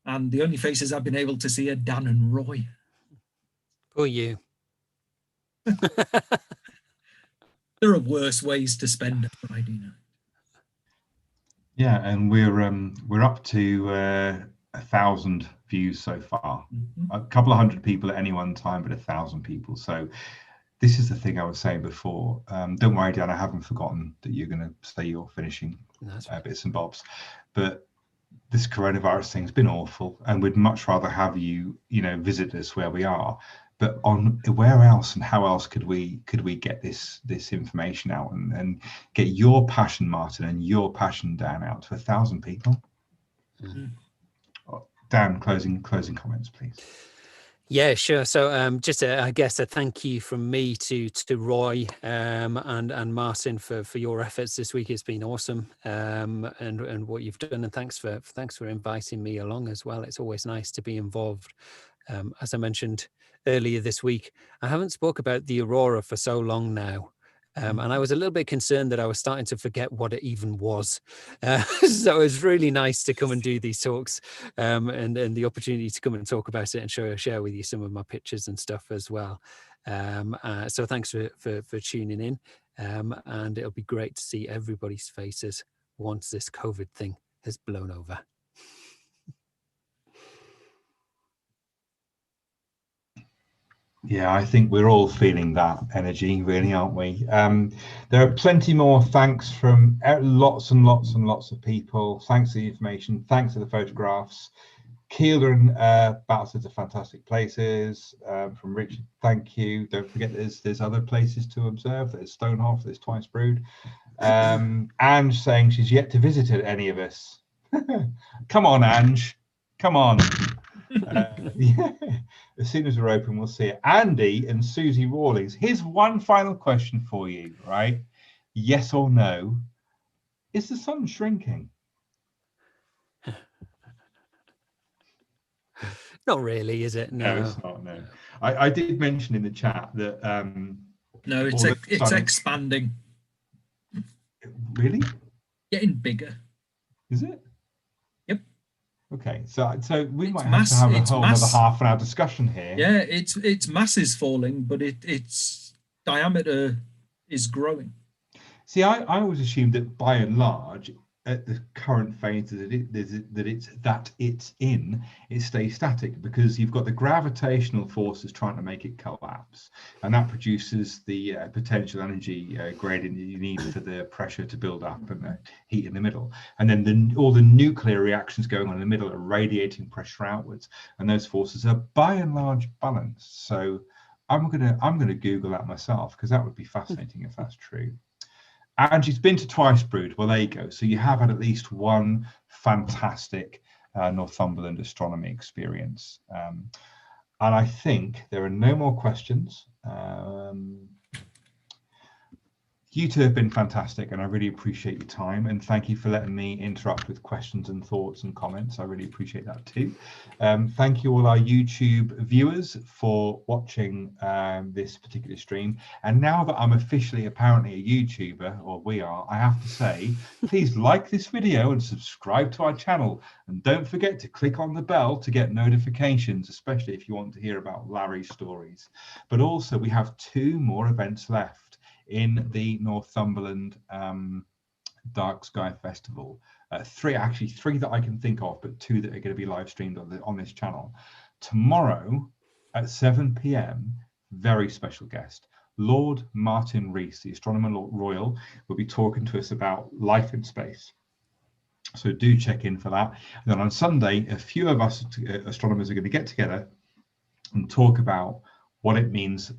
And the only faces I've been able to see are Dan and Roy. Poor you. There are worse ways to spend a Friday night. Yeah, and we're up to 1,000 views so far. A couple of hundred people at any one time, but 1,000 people. So this is the thing I was saying before. Don't worry, Dan, I haven't forgotten that you're going to say you're finishing bits and bobs. But this coronavirus thing's been awful, and we'd much rather have you, visit us where we are. But on where else and how else could we get this information out and get your passion, Martin, and your passion, Dan, out to 1,000 people? Dan, closing comments, please. Yeah, sure. So just I guess a thank you from me to Roy and Martin for your efforts this week. It's been awesome, and what you've done, and thanks for inviting me along as well. It's always nice to be involved. As I mentioned earlier this week, I haven't spoke about the Aurora for so long now. And I was a little bit concerned that I was starting to forget what it even was. So it was really nice to come and do these talks and the opportunity to come and talk about it and share with you some of my pictures and stuff as well. So thanks for tuning in. And it'll be great to see everybody's faces once this COVID thing has blown over. Yeah, I think we're all feeling that energy, really, aren't we? There are plenty more thanks from lots and lots and lots of people. Thanks for the information. Thanks for the photographs. Kielder and Battlesteads are fantastic places. From Richard, thank you. Don't forget there's other places to observe. There's Stonehoff, there's Twice Brood. Ange saying she's yet to visit any of us. Come on, Ange. Come on. Yeah. As soon as we're open, we'll see it. Andy and Susie Rawlings, here's one final question for you, right? Yes or no? Is the sun shrinking? Not really, is it? No, it's not. No, I did mention in the chat that no, it's expanding. Really? Getting bigger. Is it? Yep. Okay, so we might have to have a whole another half an hour discussion here. Yeah, its mass is falling, but its diameter is growing. See, I always assumed that by and large, at the current phase that it's in, it stays static because you've got the gravitational forces trying to make it collapse, and that produces the potential energy gradient that you need for the pressure to build up and the heat in the middle, and then all the nuclear reactions going on in the middle are radiating pressure outwards, and those forces are by and large balanced. So I'm gonna Google that myself because that would be fascinating if that's true. And she's been to Twice Brood. Well, there you go. So you have had at least one fantastic Northumberland astronomy experience. And I think there are no more questions. You two have been fantastic, and I really appreciate your time, and thank you for letting me interrupt with questions and thoughts and comments. I really appreciate that too. Thank you all our YouTube viewers for watching this particular stream. And now that I'm officially apparently a YouTuber, or we are, I have to say, please like this video and subscribe to our channel, and don't forget to click on the bell to get notifications, especially if you want to hear about Larry's stories. But also, we have 2 more events left in the Northumberland Dark Sky Festival. 3 that I can think of, but 2 that are going to be live streamed on this channel. Tomorrow at 7 p.m, very special guest, Lord Martin Rees, the Astronomer Royal, will be talking to us about life in space. So do check in for that. And then on Sunday, a few of us astronomers are going to get together and talk about what it means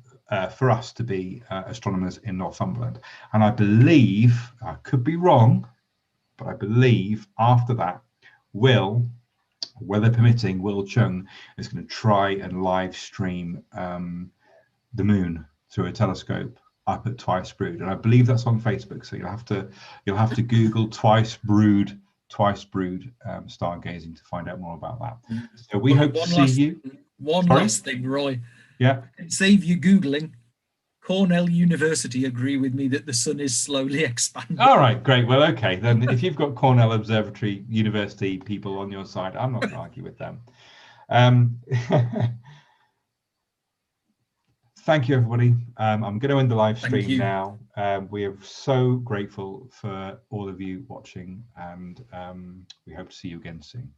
for us to be astronomers in Northumberland. And I believe, I could be wrong, but I believe after that, weather permitting, Will Chung is going to try and live stream the moon through a telescope up at Twice Brood, and I believe that's on Facebook. So you'll have to Google Twice Brood stargazing to find out more about that. So we hope to see you. One last thing, Roy. Yeah. Save you Googling. Cornell University agree with me that the sun is slowly expanding. All right, great. Well, okay. Then if you've got Cornell Observatory University people on your side, I'm not going to argue with them. Thank you, everybody. I'm going to end the live stream now. We are so grateful for all of you watching, and we hope to see you again soon.